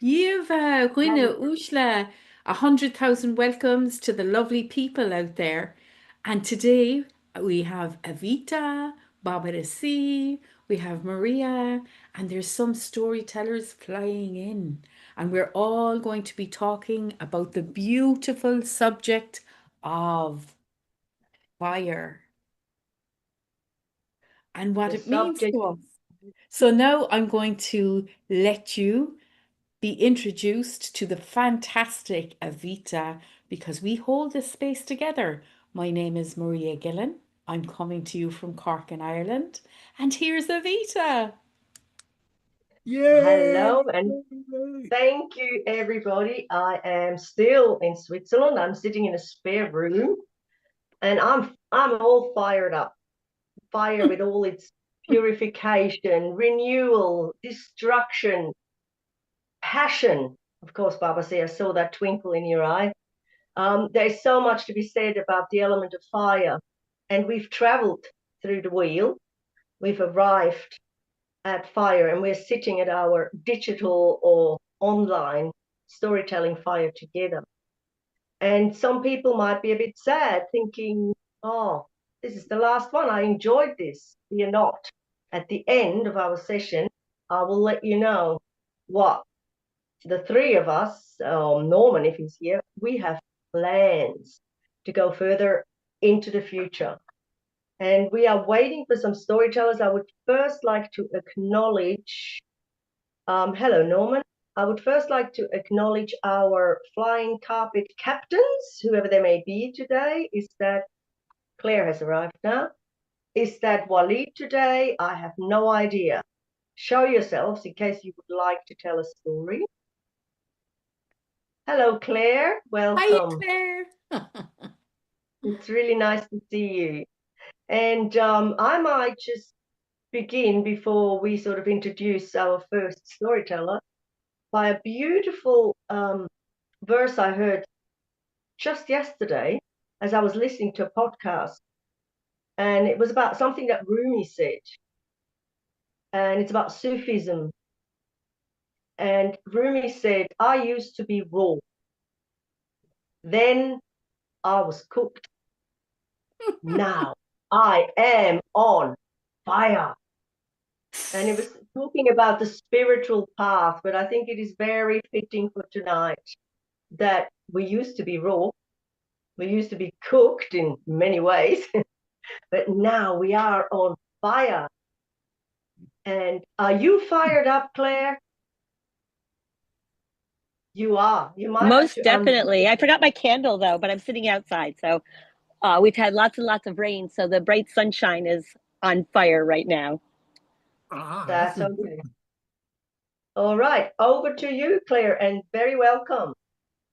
Yiva, Gwynna, Hello. Ushla, 100,000 welcomes to the lovely people out there. And today we have Evita, Barbara C, we have Maria, and there's some storytellers flying in. And we're all going to be talking about the beautiful subject of fire and what The it means subject, to us. So now I'm going to let you be introduced to the fantastic Evita because we hold this space together. My name is Maria Gillen. I'm coming to you from Cork in Ireland. And here's Evita. Yay! hello, and thank you, everybody. I am still in Switzerland. I'm sitting in a spare room, and I'm all fired up. Fire with all its purification, renewal, destruction, passion. Of course, Baba, say I saw that twinkle in your eye. There's so much to be said about the element of fire, and we've traveled through the wheel. We've arrived at fire, and we're sitting at our digital or online storytelling fire together. And some people might be a bit sad, thinking, oh, this is the last one. I enjoyed this. You're not. At the end of our session, I will let you know what the three of us, Norman, if he's here, we have plans to go further into the future. And we are waiting for some storytellers. I would first like to acknowledge, hello, Norman. I would first like to acknowledge our flying carpet captains, whoever they may be today. Is that Claire has arrived now? Is that Walid today? I have no idea. Show yourselves in case you would like to tell a story. Hello, Claire. Hi, Welcome. Claire. It's really nice to see you. And I might just begin before we sort of introduce our first storyteller by a beautiful verse I heard just yesterday as I was listening to a podcast. And it was about something that Rumi said. And it's about Sufism. And Rumi said, I used to be raw. Then I was cooked. Now I am on fire. And it was talking about the spiritual path, but I think it is very fitting for tonight that we used to be raw, we used to be cooked in many ways, but now we are on fire. And are you fired up, Claire? You are. You might have Most to unmute. definitely. I forgot my candle though, but I'm sitting outside. So we've had lots and lots of rain. So the bright sunshine is on fire right now. That's Mm. okay. All right, over to you, Claire, and very welcome.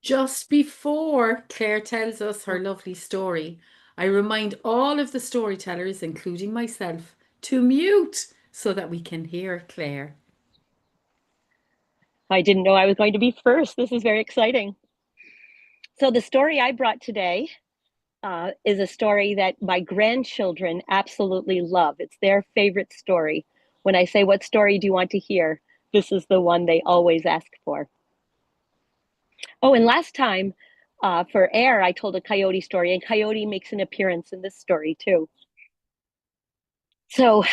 Just before Claire tells us her lovely story, I remind all of the storytellers, including myself, to mute so that we can hear Claire. I didn't know I was going to be first. This is very exciting. So the story I brought today is a story that my grandchildren absolutely love. It's their favorite story. When I say, what story do you want to hear? This is the one they always ask for. Oh, and last time for air, I told a coyote story, and Coyote makes an appearance in this story too. So,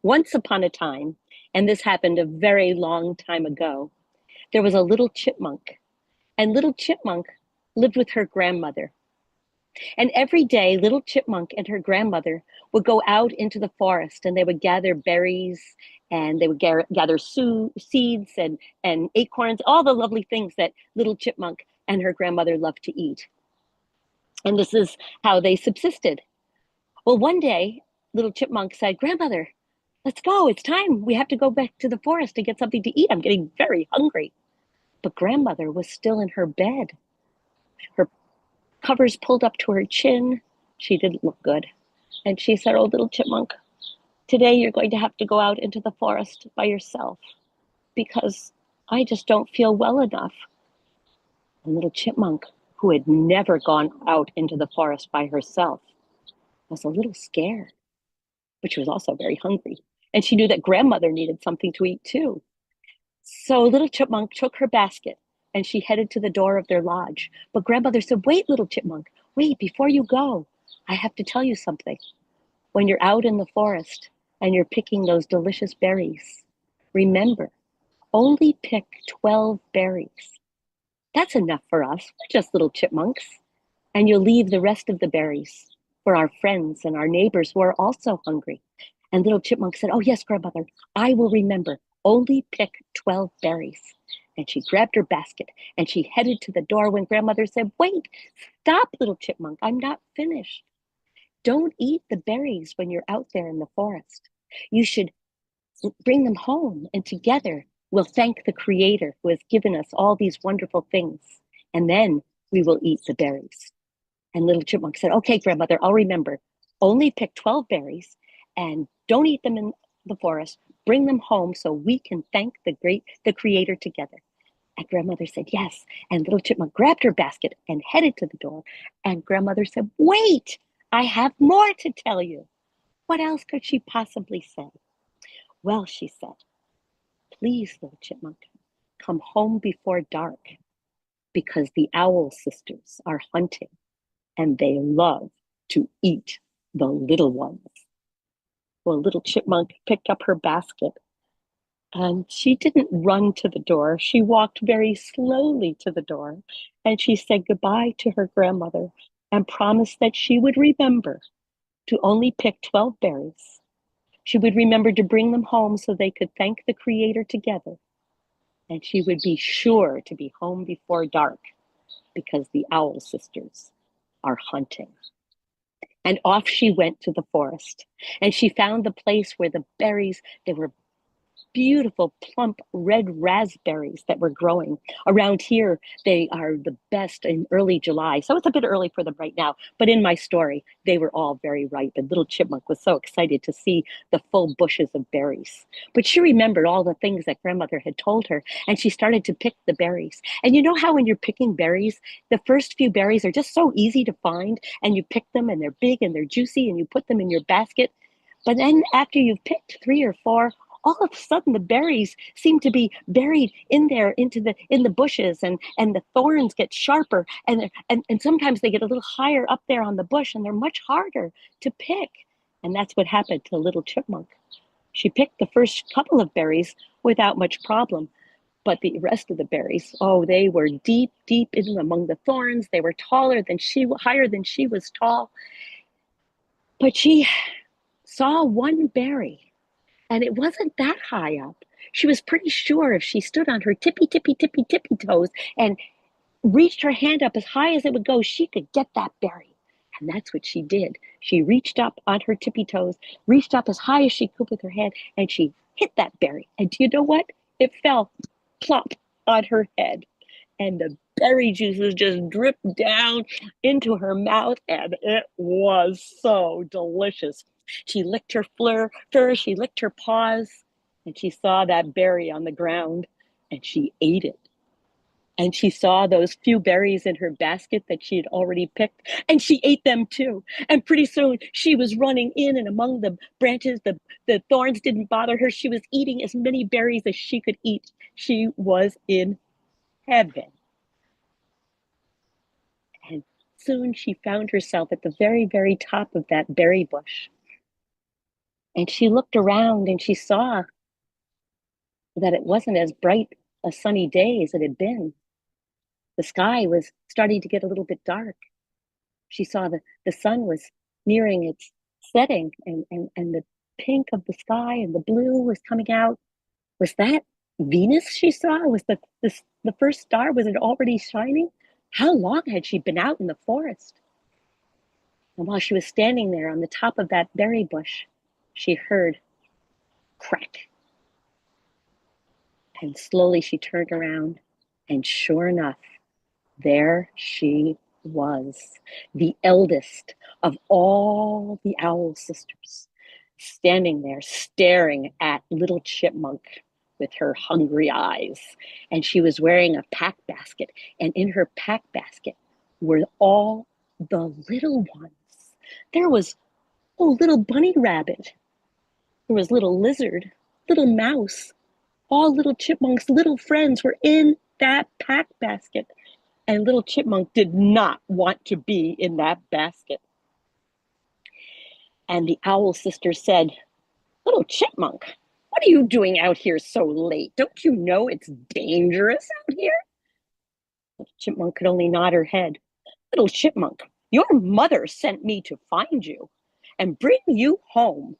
once upon a time, and this happened a very long time ago, there was a little chipmunk, and little chipmunk lived with her grandmother. And every day, little chipmunk and her grandmother would go out into the forest and they would gather berries and they would gather seeds and acorns, all the lovely things that little chipmunk and her grandmother loved to eat. And this is how they subsisted. Well, one day, little chipmunk said, Grandmother, let's go. It's time. We have to go back to the forest to get something to eat. I'm getting very hungry. But grandmother was still in her bed, her covers pulled up to her chin. She didn't look good. And she said, Oh, little chipmunk, today you're going to have to go out into the forest by yourself because I just don't feel well enough. And little chipmunk, who had never gone out into the forest by herself, was a little scared, but she was also very hungry. And she knew that grandmother needed something to eat too. So Little Chipmunk took her basket and she headed to the door of their lodge. But Grandmother said, "Wait, Little Chipmunk, wait, before you go, I have to tell you something. When you're out in the forest and you're picking those delicious berries, remember, only pick 12 berries. That's enough for us. We're just little chipmunks. And you'll leave the rest of the berries for our friends and our neighbors who are also hungry." And Little Chipmunk said, "Oh, yes, Grandmother, I will remember. Only pick 12 berries." And she grabbed her basket and she headed to the door when Grandmother said, "Wait, stop, Little Chipmunk. I'm not finished. Don't eat the berries when you're out there in the forest. You should bring them home, and together we'll thank the Creator who has given us all these wonderful things. And then we will eat the berries." And Little Chipmunk said, "Okay, Grandmother, I'll remember. Only pick 12 berries and don't eat them in the forest. Bring them home so we can thank the Creator together." And Grandmother said, "Yes." And Little Chipmunk grabbed her basket and headed to the door. And Grandmother said, "Wait, I have more to tell you." What else could she possibly say? "Well," she said, "please, Little Chipmunk, come home before dark because the Owl sisters are hunting and they love to eat the little ones." Well, Little Chipmunk picked up her basket and she didn't run to the door. She walked very slowly to the door and she said goodbye to her grandmother and promised that she would remember to only pick 12 berries. She would remember to bring them home so they could thank the Creator together. And she would be sure to be home before dark because the Owl sisters are hunting. And off she went to the forest. And she found the place where the berries, they were beautiful, plump red raspberries that were growing. Around here, they are the best in early July. So it's a bit early for them right now. But in my story, they were all very ripe. And Little Chipmunk was so excited to see the full bushes of berries. But she remembered all the things that Grandmother had told her. And she started to pick the berries. And you know how when you're picking berries, the first few berries are just so easy to find. And you pick them and they're big and they're juicy and you put them in your basket. But then after you've picked 3 or 4, all of a sudden the berries seem to be buried in there in the bushes, and the thorns get sharper, and sometimes they get a little higher up there on the bush and they're much harder to pick. And that's what happened to Little Chipmunk. She picked the first couple of berries without much problem, but the rest of the berries, oh, they were deep in among the thorns. They were higher than she was tall. But she saw one berry, and it wasn't that high up. She was pretty sure if she stood on her tippy toes and reached her hand up as high as it would go, she could get that berry. And that's what she did. She reached up on her tippy toes, reached up as high as she could with her hand, and she hit that berry. And do you know what? It fell plop on her head. And the berry juices just dripped down into her mouth, and it was so delicious. She licked her fur, she licked her paws, and she saw that berry on the ground, and she ate it. And she saw those few berries in her basket that she had already picked, and she ate them too. And pretty soon she was running in and among the branches. The thorns didn't bother her. She was eating as many berries as she could eat. She was in heaven. And soon she found herself at the very top of that berry bush. And she looked around and she saw that it wasn't as bright a sunny day as it had been. The sky was starting to get a little bit dark. She saw the sun was nearing its setting, and the pink of the sky and the blue was coming out. Was that Venus she saw? Was the first star, was it already shining? How long had she been out in the forest? And while she was standing there on the top of that berry bush, she heard crack. And slowly she turned around, and sure enough, there she was, the eldest of all the Owl sisters, standing there staring at Little Chipmunk with her hungry eyes. And she was wearing a pack basket, and in her pack basket were all the little ones. There was, oh, little bunny rabbit. There was little lizard, little mouse, All Little Chipmunk's little friends were in that pack basket, and Little Chipmunk did not want to be in that basket. And the Owl sister said, "Little Chipmunk, what are you doing out here so late? Don't you know it's dangerous out here?" Little Chipmunk could only nod her head. "Little Chipmunk, your mother sent me to find you and bring you home."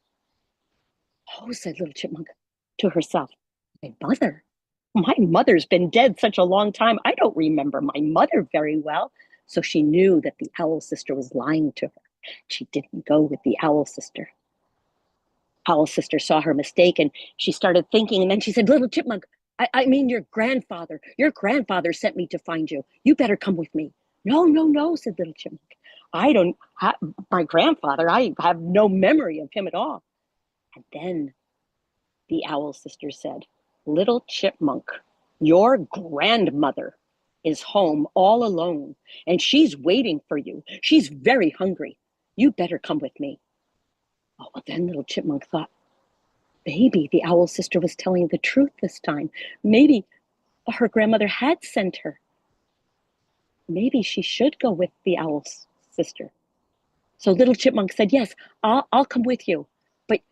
"Oh," said Little Chipmunk to herself, "my mother? My mother's been dead such a long time. I don't remember my mother very well." So she knew that the Owl sister was lying to her. She didn't go with the Owl sister. Owl sister saw her mistake and she started thinking, and then she said, "Little Chipmunk, I mean your grandfather. Your grandfather sent me to find you. You better come with me." "No, no, no," said Little Chipmunk. "I don't have my grandfather. I have no memory of him at all." And then the Owl sister said, "Little Chipmunk, your grandmother is home all alone, and she's waiting for you. She's very hungry. You better come with me." Oh, well, then Little Chipmunk thought, maybe the Owl sister was telling the truth this time. Maybe her grandmother had sent her. Maybe she should go with the Owl sister. So Little Chipmunk said, "Yes, I'll come with you, but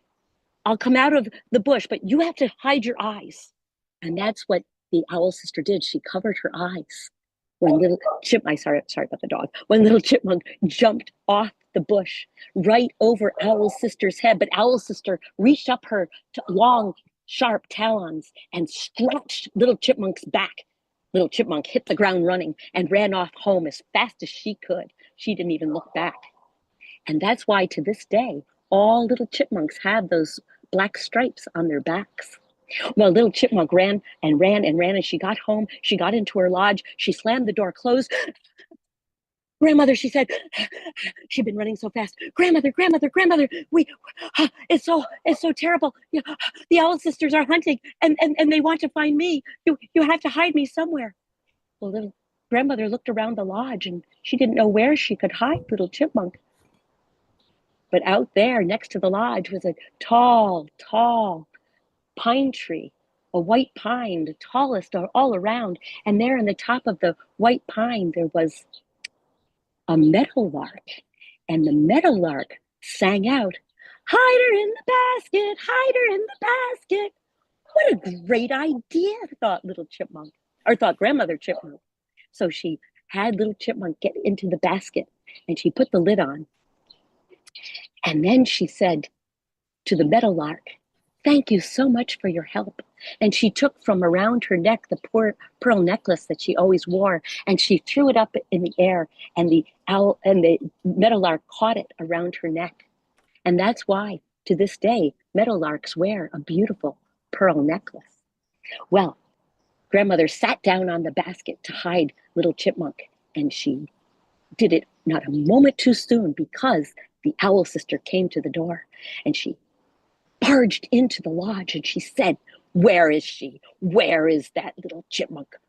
I'll come out of the bush, but you have to hide your eyes." And that's what the Owl sister did. She covered her eyes. When Little Chipmunk, sorry about the dog. When Little Chipmunk jumped off the bush right over Owl sister's head, but Owl sister reached up her long, sharp talons and scratched Little Chipmunk's back. Little Chipmunk hit the ground running and ran off home as fast as she could. She didn't even look back. And that's why to this day, all little chipmunks have those black stripes on their backs. Well, Little Chipmunk ran and ran and ran, and she got home. She got into her lodge. She slammed the door closed. "Grandmother," she said, she'd been running so fast. "Grandmother, grandmother, grandmother, it's so terrible. The Owl sisters are hunting, and they want to find me. You have to hide me somewhere." Well, little grandmother looked around the lodge, and she didn't know where she could hide Little Chipmunk. But out there next to the lodge was a tall, tall pine tree, a white pine, the tallest all around. And there in the top of the white pine, there was a meadowlark. And the meadowlark sang out, "Hide her in the basket, hide her in the basket." What a great idea, thought Little Chipmunk, or thought Grandmother Chipmunk. So she had Little Chipmunk get into the basket and she put the lid on. And then she said to the meadowlark, "Thank you so much for your help." And she took from around her neck the pearl necklace that she always wore, and she threw it up in the air, and the meadowlark caught it around her neck. And that's why, to this day, meadowlarks wear a beautiful pearl necklace. Well, Grandmother sat down on the basket to hide Little Chipmunk, and she did it not a moment too soon because the Owl sister came to the door, and she barged into the lodge and she said, "Where is she? Where is that Little Chipmunk?"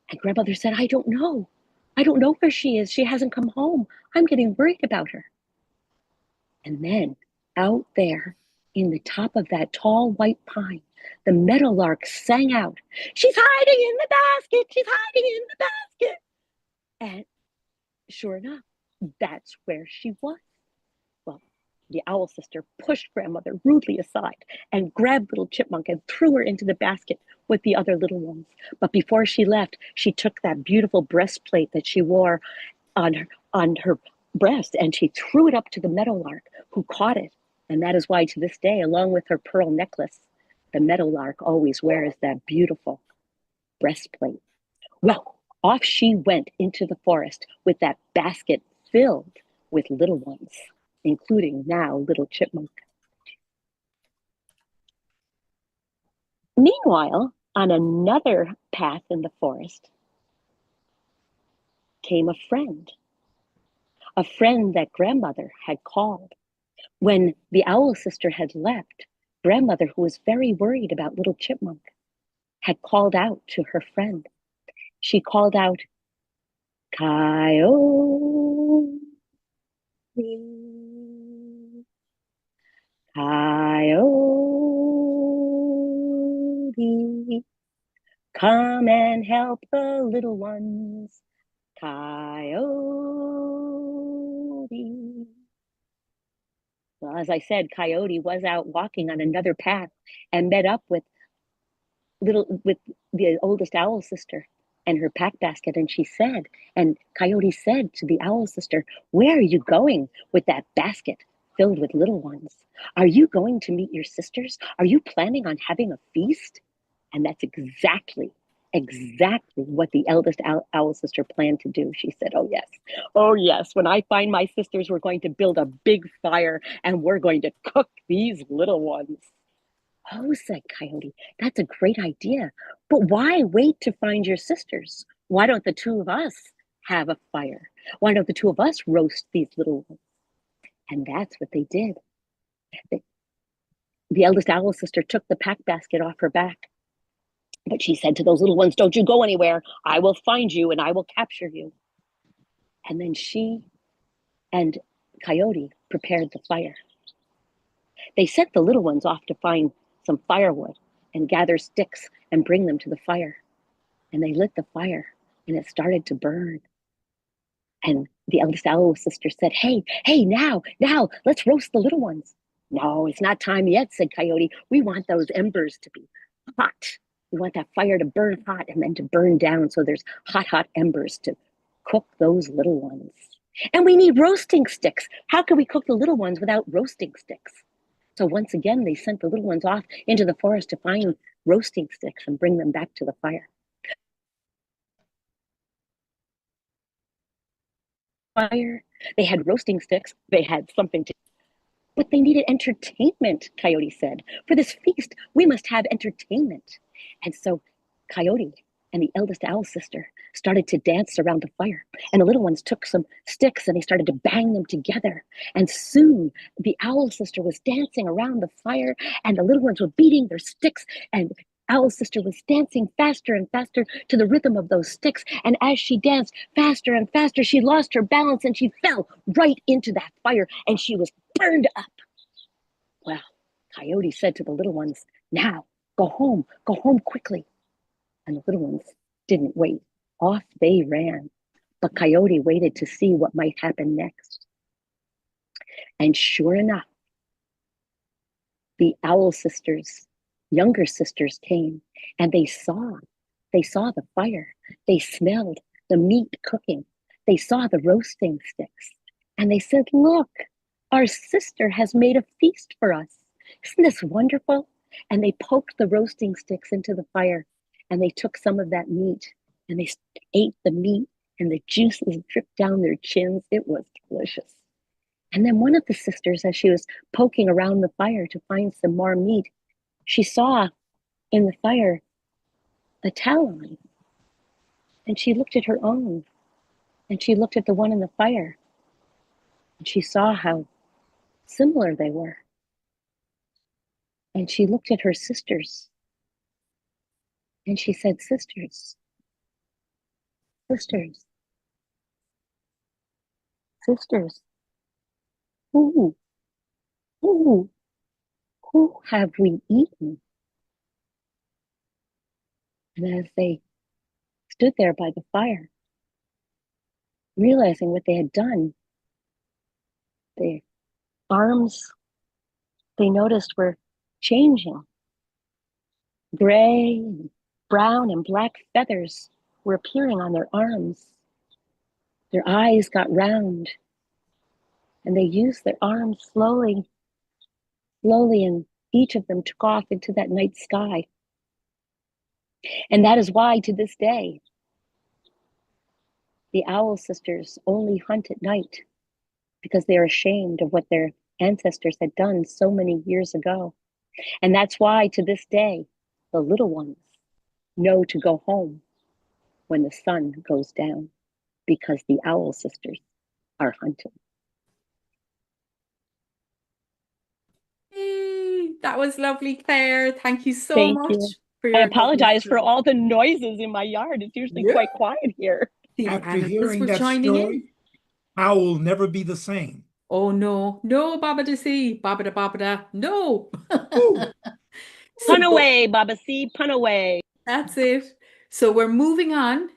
And Grandmother said, "I don't know. I don't know where she is. She hasn't come home. I'm getting worried about her." And then out there in the top of that tall white pine, the meadowlark sang out, "She's hiding in the basket. She's hiding in the basket." And sure enough, that's where she was. Well, the Owl sister pushed Grandmother rudely aside and grabbed Little Chipmunk and threw her into the basket with the other little ones. But before she left, she took that beautiful breastplate that she wore on her breast and she threw it up to the meadowlark, who caught it. And that is why to this day, along with her pearl necklace, the meadowlark always wears that beautiful breastplate. Well, off she went into the forest with that basket filled with little ones, including now Little Chipmunk. Meanwhile, on another path in the forest came a friend that Grandmother had called. When the Owl sister had left, Grandmother, who was very worried about Little Chipmunk, had called out to her friend. She called out, "Coyote, coyote, Come and help the little ones, Coyote. Well, as I said, Coyote was out walking on another path and met up with the oldest owl sister and her pack basket. And Coyote said to the owl sister, "Where are you going with that basket filled with little ones? Are you going to meet your sisters? Are you planning on having a feast?" And that's exactly what the eldest owl sister planned to do. She said, oh yes, when I find my sisters, we're going to build a big fire and we're going to cook these little ones. Oh, said Coyote, that's a great idea. But why wait to find your sisters? Why don't the two of us have a fire? Why don't the two of us roast these little ones? And that's what they did. The eldest owl sister took the pack basket off her back, but she said to those little ones, "Don't you go anywhere. I will find you and I will capture you." And then she and Coyote prepared the fire. They sent the little ones off to find some firewood and gather sticks and bring them to the fire. And they lit the fire and it started to burn. And the eldest owl sister said, hey, now, let's roast the little ones. "No, it's not time yet," said Coyote. "We want those embers to be hot. We want that fire to burn hot and then to burn down so there's hot embers to cook those little ones. And we need roasting sticks. How can we cook the little ones without roasting sticks?" So once again, they sent the little ones off into the forest to find roasting sticks and bring them back to the fire. They had roasting sticks. They had something to, but they needed entertainment, Coyote said. "For this feast, we must have entertainment." And so Coyote and the eldest owl sister started to dance around the fire. And the little ones took some sticks and they started to bang them together. And soon the owl sister was dancing around the fire and the little ones were beating their sticks, and owl sister was dancing faster and faster to the rhythm of those sticks. And as she danced faster and faster, she lost her balance and she fell right into that fire and she was burned up. Well, Coyote said to the little ones, "Now, go home quickly." And the little ones didn't wait. Off they ran. But Coyote waited to see what might happen next. And sure enough, the owl sisters, younger sisters, came and they saw the fire. They smelled the meat cooking. They saw the roasting sticks. And they said, "Look, our sister has made a feast for us. Isn't this wonderful?" And they poked the roasting sticks into the fire and they took some of that meat and they ate the meat and the juices dripped down their chins. It was delicious. And then one of the sisters, as she was poking around the fire to find some more meat, she saw in the fire a talon. And she looked at her own and she looked at the one in the fire and she saw how similar they were. And she looked at her sisters and she said, "Sisters, sisters, sisters, who, who, who have we eaten?" And as they stood there by the fire, realizing what they had done, their arms, they noticed, were changing. Gray, and brown, and black feathers were appearing on their arms. Their eyes got round, and they used their arms slowly, and each of them took off into that night sky. And that is why, to this day, the owl sisters only hunt at night, because they are ashamed of what their ancestors had done so many years ago. And that's why, to this day, the little ones know to go home when the sun goes down, because the owl sisters are hunting. Yay! That was lovely, Claire. Thank you so Thank you. much for I your lovely apologize for story. all the noises in my yard. It's usually Yeah. quite quiet here. The After animals hearing were that joining in. story, I will never be the same. Oh no, no, Baba to see, Baba da, no. Ooh, So Pun away, Baba C, pun away. that's it. So we're moving on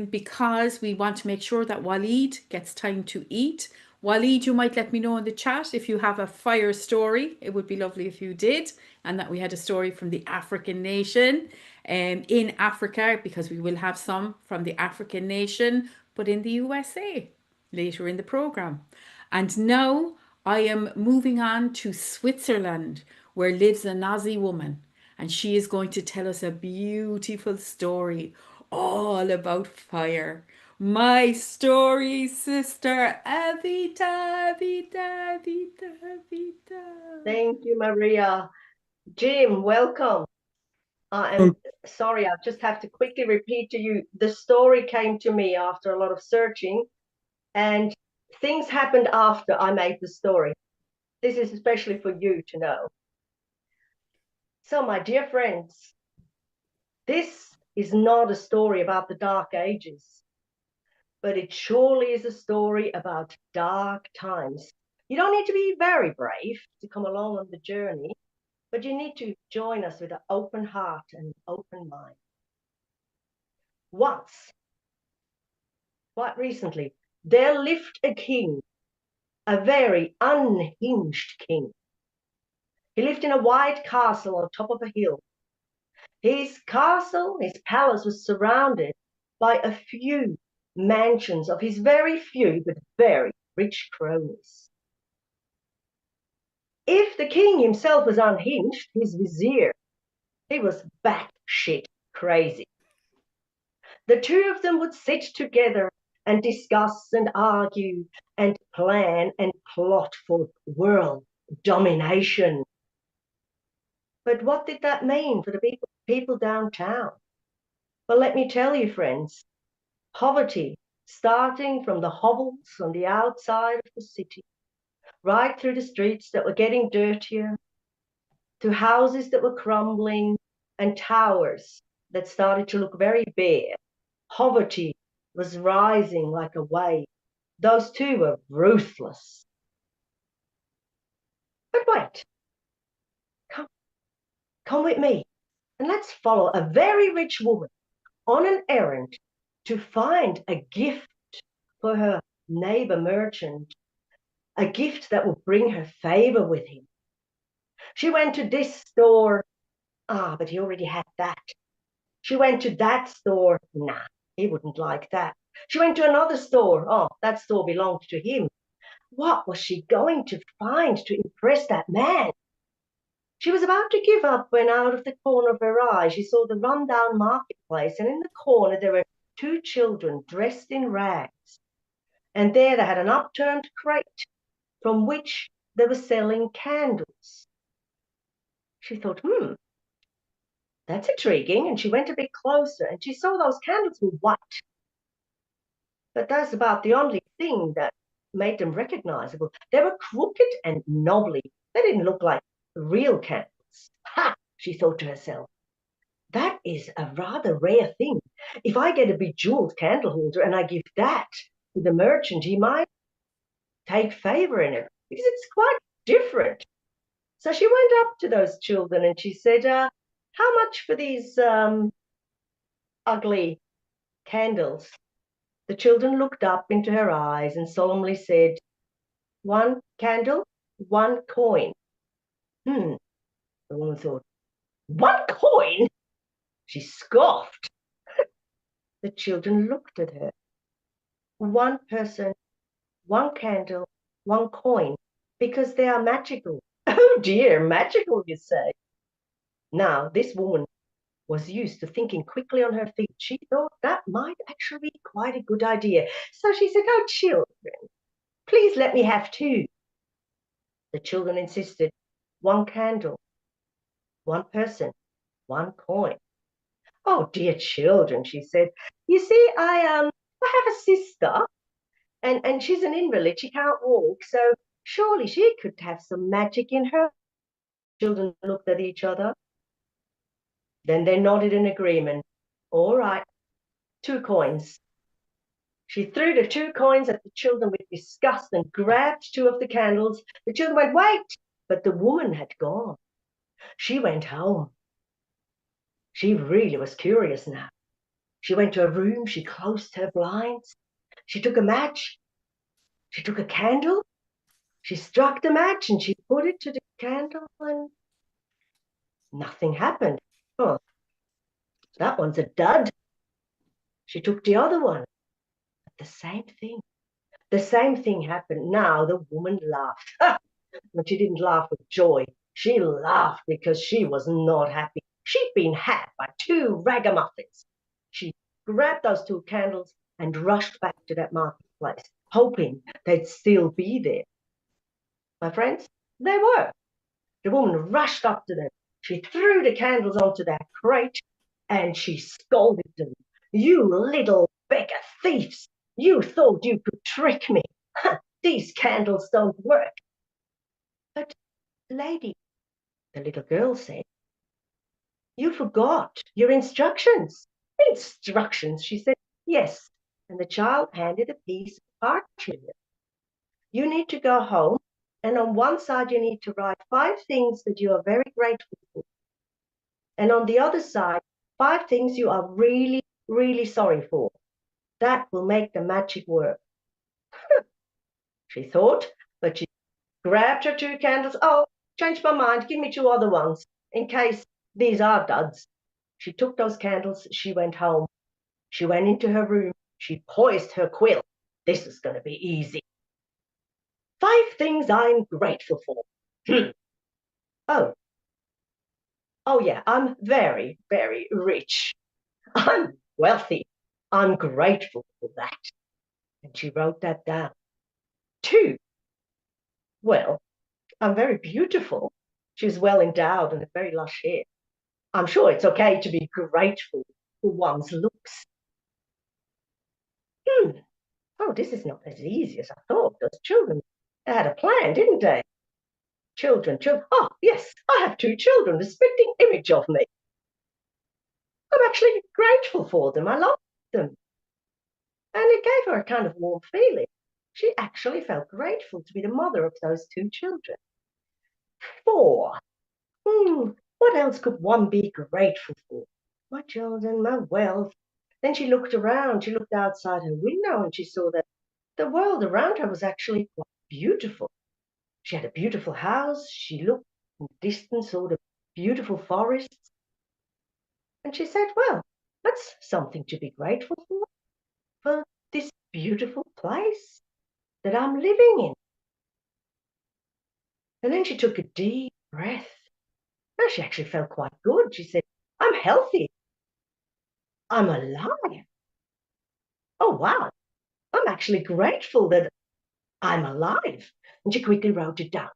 because we want to make sure that Waleed gets time to eat. Waleed, you might let me know in the chat if you have a fire story. It would be lovely if you did, and that we had a story from the African nation in Africa, because we will have some from the African nation, but in the USA later in the program. And now I am moving on to Switzerland, where lives a Nazi woman, and she is going to tell us a beautiful story all about fire. My story, sister Evita, Evita, Evita, Evita. Thank you, Maria. Jim, welcome. I am Oh, sorry, I just have to quickly repeat to you, the story came to me after a lot of searching, and things happened after I made the story. This is especially for you to know. So, my dear friends, this is not a story about the Dark Ages, but it surely is a story about dark times. You don't need to be very brave to come along on the journey, but you need to join us with an open heart and open mind. Once, quite recently, there lived a king, a very unhinged king. He lived in a white castle on top of a hill. His castle, his palace was surrounded by a few mansions of his very few but very rich cronies. If the king himself was unhinged, his vizier, he was batshit crazy. The two of them would sit together and discuss and argue and plan and plot for world domination. But what did that mean for the people downtown? Well, let me tell you, friends, poverty, starting from the hovels on the outside of the city, right through the streets that were getting dirtier, to houses that were crumbling, and towers that started to look very bare. Poverty was rising like a wave. Those two were ruthless. But wait, come, come with me, and let's follow a very rich woman on an errand to find a gift for her neighbor merchant, a gift that will bring her favor with him. She went to this store. Ah, but he already had that. She went to that store. Nah, he wouldn't like that. She went to another store. Oh, that store belonged to him. What was she going to find to impress that man? She was about to give up when out of the corner of her eye she saw the run-down marketplace, and in the corner there were two children dressed in rags. And there they had an upturned crate from which they were selling candles. She thought, that's intriguing, and she went a bit closer, and she saw those candles were white. But that's about the only thing that made them recognizable. They were crooked and knobbly. They didn't look like real candles. Ha! She thought to herself. That is a rather rare thing. If I get a bejeweled candle holder and I give that to the merchant, he might take favor in it because it's quite different. So she went up to those children and she said, how much for these ugly candles? The children looked up into her eyes and solemnly said, 1 candle, 1 coin. The woman thought, 1 coin? She scoffed. The children looked at her. 1 person, 1 candle, 1 coin, because they are magical. Oh dear, magical, you say. Now, this woman was used to thinking quickly on her feet. She thought that might actually be quite a good idea. So she said, oh, children, please let me have 2. The children insisted, 1 candle, 1 person, 1 coin. Oh, dear children, she said, you see, I have a sister, and she's an invalid. She can't walk, so surely she could have some magic in her. Children looked at each other. Then they nodded in agreement. All right, 2 coins. She threw the 2 coins at the children with disgust and grabbed 2 of the candles. The children went, wait, but the woman had gone. She went home. She really was curious now. She went to her room, she closed her blinds, she took a match, she took a candle, she struck the match and she put it to the candle and nothing happened. Oh, that one's a dud. She took the other one. The same thing. The same thing happened. Now the woman laughed. But she didn't laugh with joy. She laughed because she was not happy. She'd been had by two ragamuffins. She grabbed those two candles and rushed back to that marketplace, hoping they'd still be there. My friends, they were. The woman rushed up to them. She threw the candles onto that crate and she scolded them. You little beggar thieves! You thought you could trick me. These candles don't work. But, lady, the little girl said, you forgot your instructions. Instructions, she said. Yes. And the child handed a piece of parchment. You need to go home, and on one side you need to write 5 things that you are very grateful for. And on the other side, 5 things you are really, really sorry for. That will make the magic work. She thought, but she grabbed her 2 candles. Oh, changed my mind. Give me 2 other ones in case these are duds. She took those candles. She went home. She went into her room. She poised her quill. This is going to be easy. 5 things I'm grateful for. Oh, oh yeah, I'm very, very rich. I'm wealthy. I'm grateful for that. And she wrote that down. 2, well, I'm very beautiful. She's well endowed and a very lush hair. I'm sure it's okay to be grateful for one's looks. Oh, this is not as easy as I thought. Those children, they had a plan, didn't they? Children. Oh, yes, I have 2 children, the spitting image of me. I'm actually grateful for them. I love them. And it gave her a kind of warm feeling. She actually felt grateful to be the mother of those 2 children. 4. What else could one be grateful for? My children, my wealth. Then she looked around. She looked outside her window and she saw that the world around her was actually quite beautiful. She had a beautiful house. She looked in the distance, saw the beautiful forests. And she said, well, that's something to be grateful for this beautiful place that I'm living in. And then she took a deep breath. Now she actually felt quite good. She said, I'm healthy. I'm alive. Oh, wow. I'm actually grateful that I'm alive. And she quickly wrote it down,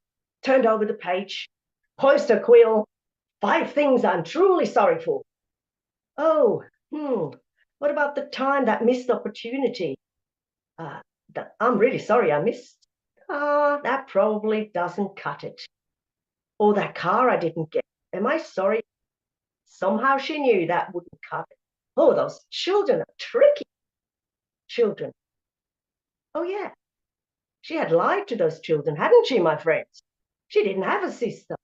turned over the page, poised her quill. 5 things I'm truly sorry for. Oh, what about the time, that missed opportunity? I'm really sorry I missed. That probably doesn't cut it. Or that car I didn't get. Am I sorry? Somehow she knew that wouldn't cut it. Oh, those children are tricky. Children. Oh, yeah. She had lied to those children, hadn't she, my friends? She didn't have a sister.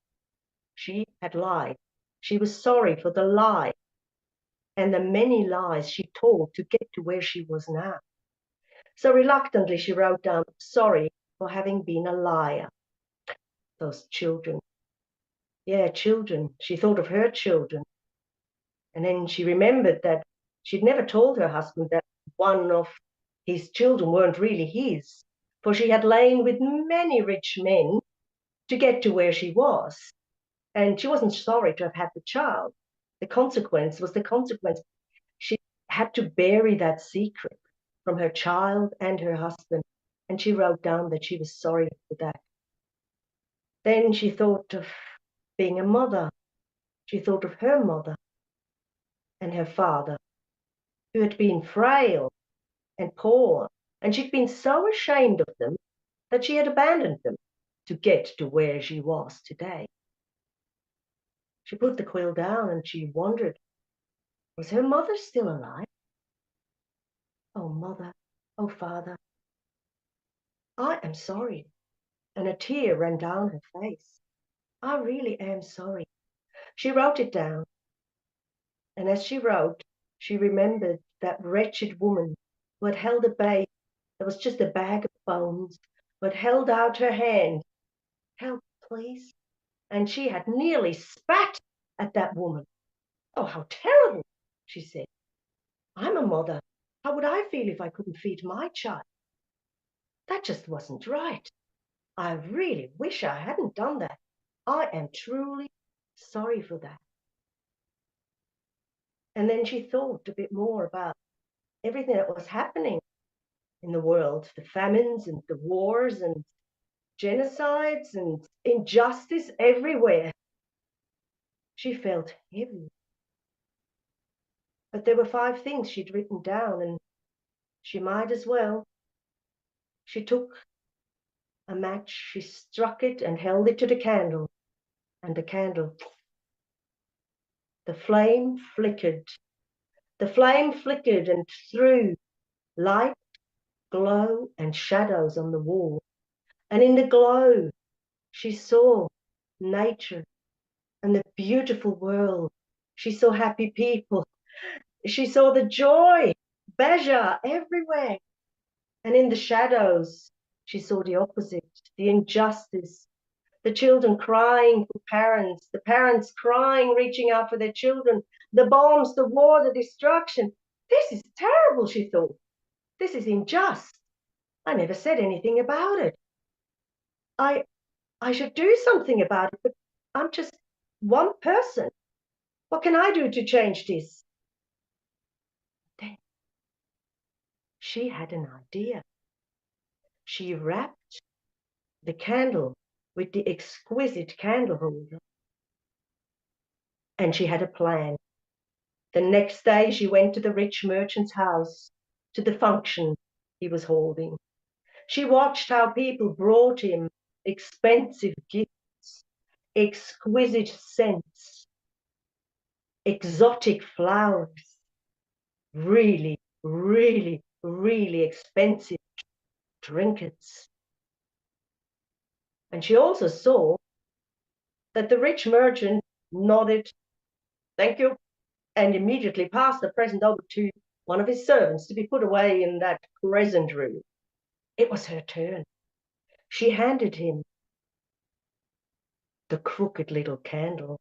She had lied. She was sorry for the lie and the many lies she told to get to where she was now. So reluctantly, she wrote down, sorry for having been a liar. Those children. Yeah, children. She thought of her children. And then she remembered that she'd never told her husband that one of his children weren't really his, for she had lain with many rich men to get to where she was. And she wasn't sorry to have had the child. The consequence was the consequence. She had to bury that secret from her child and her husband. And she wrote down that she was sorry for that. Then she thought of being a mother. She thought of her mother and her father, who had been frail and poor, and she'd been so ashamed of them that she had abandoned them to get to where she was today. She put the quill down and she wondered, was her mother still alive? Oh, mother, oh, father, I am sorry. And a tear ran down her face. I really am sorry. She wrote it down. And as she wrote, she remembered that wretched woman who had held a babe that was just a bag of bones, but held out her hand. Help, please. And she had nearly spat at that woman. Oh, how terrible, she said. I'm a mother. How would I feel if I couldn't feed my child? That just wasn't right. I really wish I hadn't done that. I am truly sorry for that. And then she thought a bit more about everything that was happening in the world, the famines and the wars and genocides and injustice everywhere. She felt heavy. But there were 5 things she'd written down, and she might as well. She took a match, she struck it and held it to the candle, and the candle, the flame flickered. The flame flickered and threw light, glow, and shadows on the wall. And in the glow, she saw nature and the beautiful world. She saw happy people. She saw the joy, pleasure everywhere. And in the shadows, she saw the opposite, the injustice, the children crying for parents, the parents crying, reaching out for their children, the bombs, the war, the destruction. This is terrible, she thought. This is unjust. I never said anything about it. I should do something about it, but I'm just one person. What can I do to change this? Then she had an idea. She wrapped the candle with the exquisite candle holder, and she had a plan. The next day she went to the rich merchant's house, to the function he was holding. She watched how people brought him expensive gifts, exquisite scents, exotic flowers, really, really, really expensive trinkets. And she also saw that the rich merchant nodded, thank you, and immediately passed the present over to one of his servants to be put away in that present room. It was her turn. She handed him the crooked little candle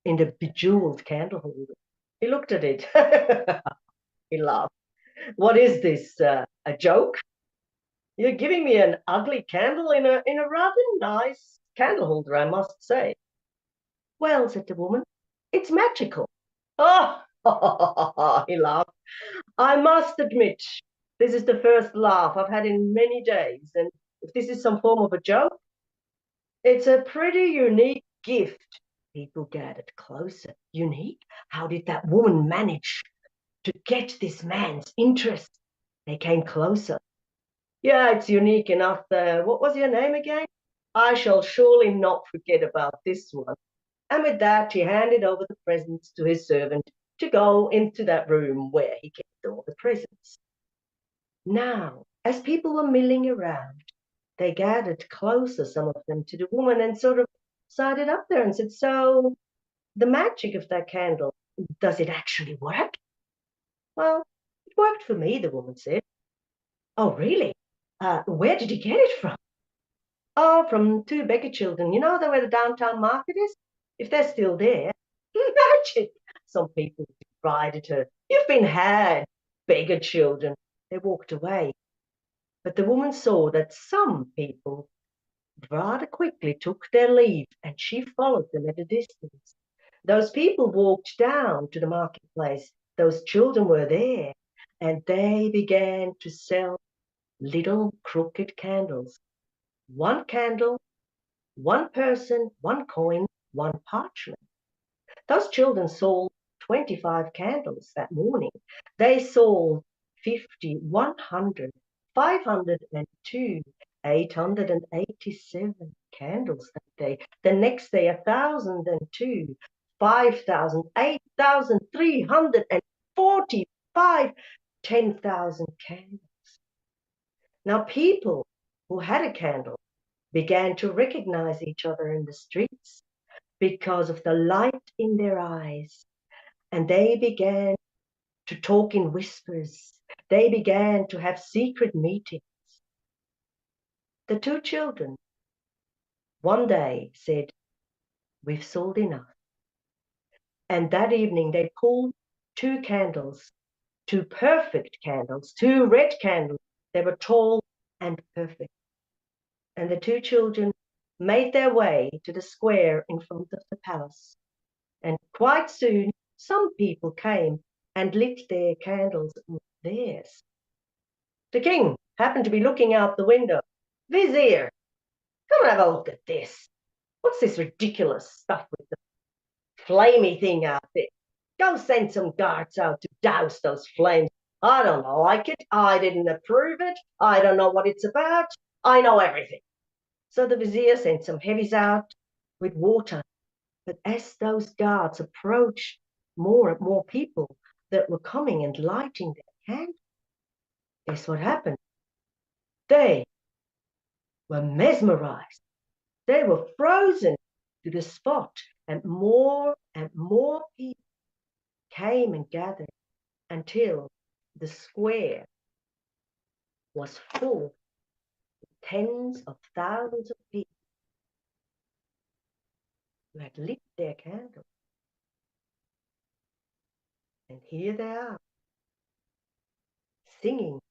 in the bejeweled candle holder. He looked at it. He laughed. What is this, a joke? You're giving me an ugly candle in a rather nice candle holder, I must say. Well, said the woman, it's magical. Oh, he laughed. I must admit, this is the first laugh I've had in many days, and if this is some form of a joke, it's a pretty unique gift. People gathered closer. Unique? How did that woman manage to get this man's interest? They came closer. Yeah, it's unique enough. What was your name again? I shall surely not forget about this one. And with that, he handed over the presents to his servant to go into that room where he kept all the presents. Now, as people were milling around, they gathered closer, some of them, to the woman and sort of sided up there and said, so the magic of that candle, does it actually work? Well, it worked for me, the woman said. Oh, really? Where did you get it from? Oh, from 2 beggar children. You know where the downtown market is? If they're still there. Magic! Some people derided her. You've been had, beggar children. They walked away. But the woman saw that some people rather quickly took their leave, and she followed them at a distance. Those people walked down to the marketplace. Those children were there, and they began to sell little crooked candles. One candle, one person, one coin, one parchment. Those children sold 25 candles that morning. They sold 50, 100, 502, 887 candles that day. The next day, 1,002, 5,000, 8,345, 10,000 candles. Now, people who had a candle began to recognize each other in the streets because of the light in their eyes, and they began to talk in whispers. They began to have secret meetings. The two children one day said, "We've sold enough." And that evening they pulled two candles, two perfect candles, two red candles. They were tall and perfect. And the two children made their way to the square in front of the palace. And quite soon, some people came and lit their candles with theirs. The king happened to be looking out the window. "Vizier, come and have a look at this. What's this ridiculous stuff with the flamey thing out there? Go send some guards out to douse those flames. I don't like it. I didn't approve it. I don't know what it's about. I know everything." So the vizier sent some heavies out with water. But as those guards approached more and more people that were coming and lighting their candles, guess what happened? They were mesmerized. They were frozen to the spot, and more people came and gathered until the square was full of tens of thousands of people who had lit their candles. And here they are, singing,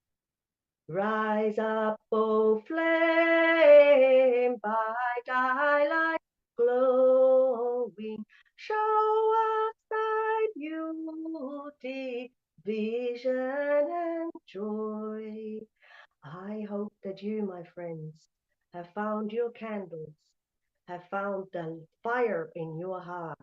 "Rise up, O flame, by daylight glowing, show us thy beauty, vision and joy." I hope that you, my friends, have found your candles, have found the fire in your heart.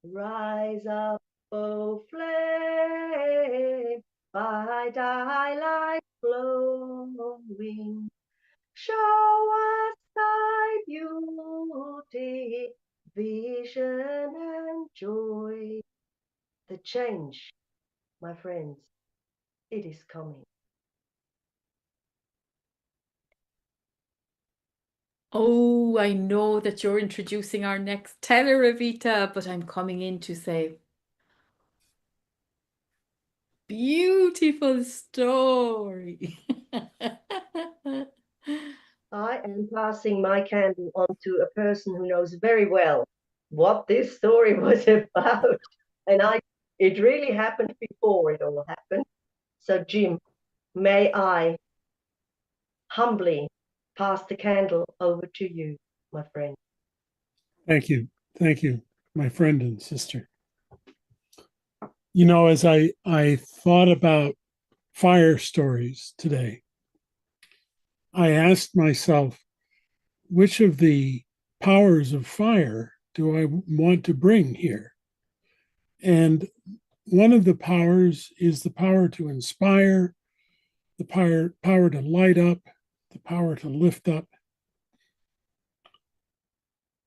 Rise up, O flame, by daylight glowing, show us thy beauty, vision and joy. The change, my friends, it is coming. Oh, I know that you're introducing our next teller, Evita, but I'm coming in to say, beautiful story. I am passing my candle on to a person who knows very well what this story was about. And it really happened before it all happened. So, Jim, may I humbly pass the candle over to you, my friend. Thank you. Thank you, my friend and sister. You know, as I thought about fire stories today, I asked myself, which of the powers of fire do I want to bring here? And one of the powers is the power to inspire, the power to light up, the power to lift up.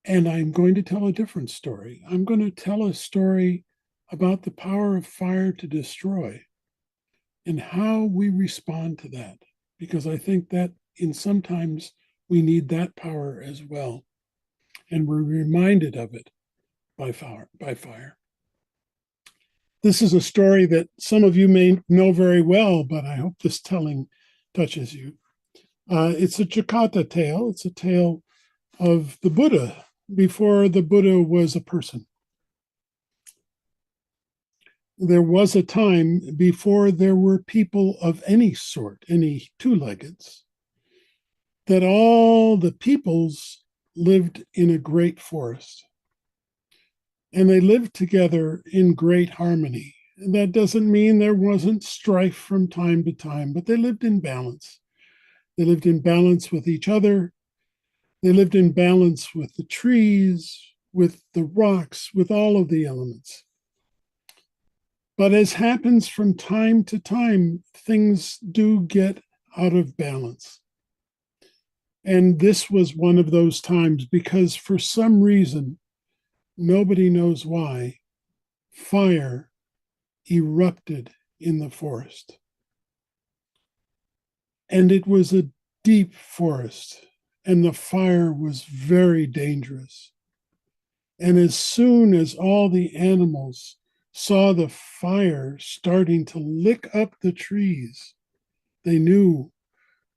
And I'm going to tell a different story. I'm going to tell a story about the power of fire to destroy and how we respond to that. Because I think that in sometimes we need that power as well. And we're reminded of it by fire. This is a story that some of you may know very well, but I hope this telling touches you. It's a Jakarta tale. It's a tale of the Buddha before the Buddha was a person. There was a time before there were people of any sort, any two-leggeds, that all the peoples lived in a great forest. And they lived together in great harmony. And that doesn't mean there wasn't strife from time to time, but they lived in balance. They lived in balance with each other. They lived in balance with the trees, with the rocks, with all of the elements. But as happens from time to time, things do get out of balance. And this was one of those times because for some reason, nobody knows why, fire erupted in the forest. And it was a deep forest, and the fire was very dangerous. And as soon as all the animals saw the fire starting to lick up the trees, they knew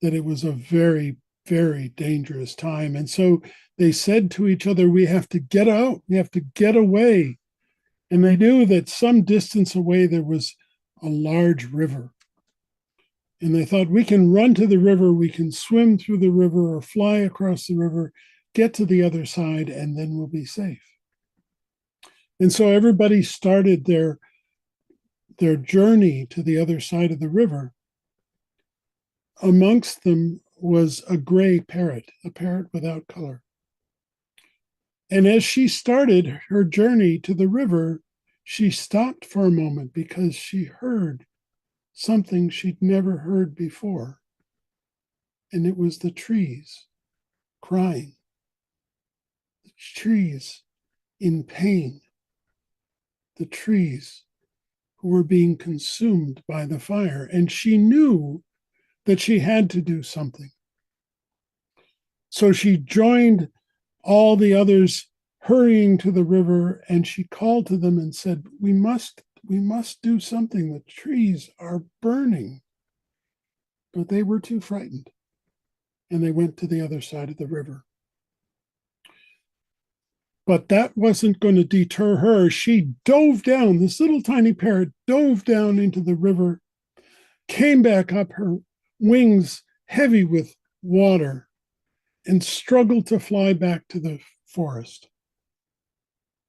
that it was a very, very dangerous time. And so they said to each other, we have to get out, we have to get away. And they knew that some distance away there was a large river. And they thought, we can run to the river, we can swim through the river or fly across the river, get to the other side, and then we'll be safe. And so everybody started their journey to the other side of the river. Amongst them was a gray parrot, a parrot without color. And as she started her journey to the river, she stopped for a moment because she heard something she'd never heard before. And it was the trees crying, the trees in pain, the trees who were being consumed by the fire. And she knew that she had to do something. So she joined all the others hurrying to the river, and she called to them and said, we must do something. The trees are burning. But they were too frightened, and they went to the other side of the river. But that wasn't going to deter her. She dove down, this little tiny parrot dove down into the river, came back up, her wings heavy with water, and struggled to fly back to the forest.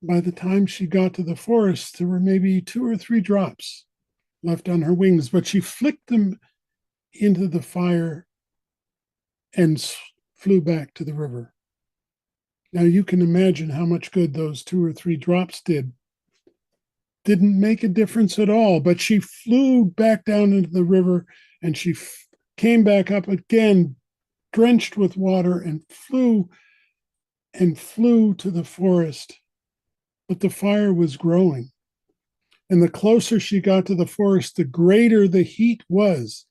By the time she got to the forest, there were maybe 2 or 3 drops left on her wings, but she flicked them into the fire and flew back to the river. Now you can imagine how much good those 2 or 3 drops did. Didn't make a difference at all, but she flew back down into the river, and she came back up again, drenched with water, and flew to the forest. But the fire was growing. And the closer she got to the forest, the greater the heat was.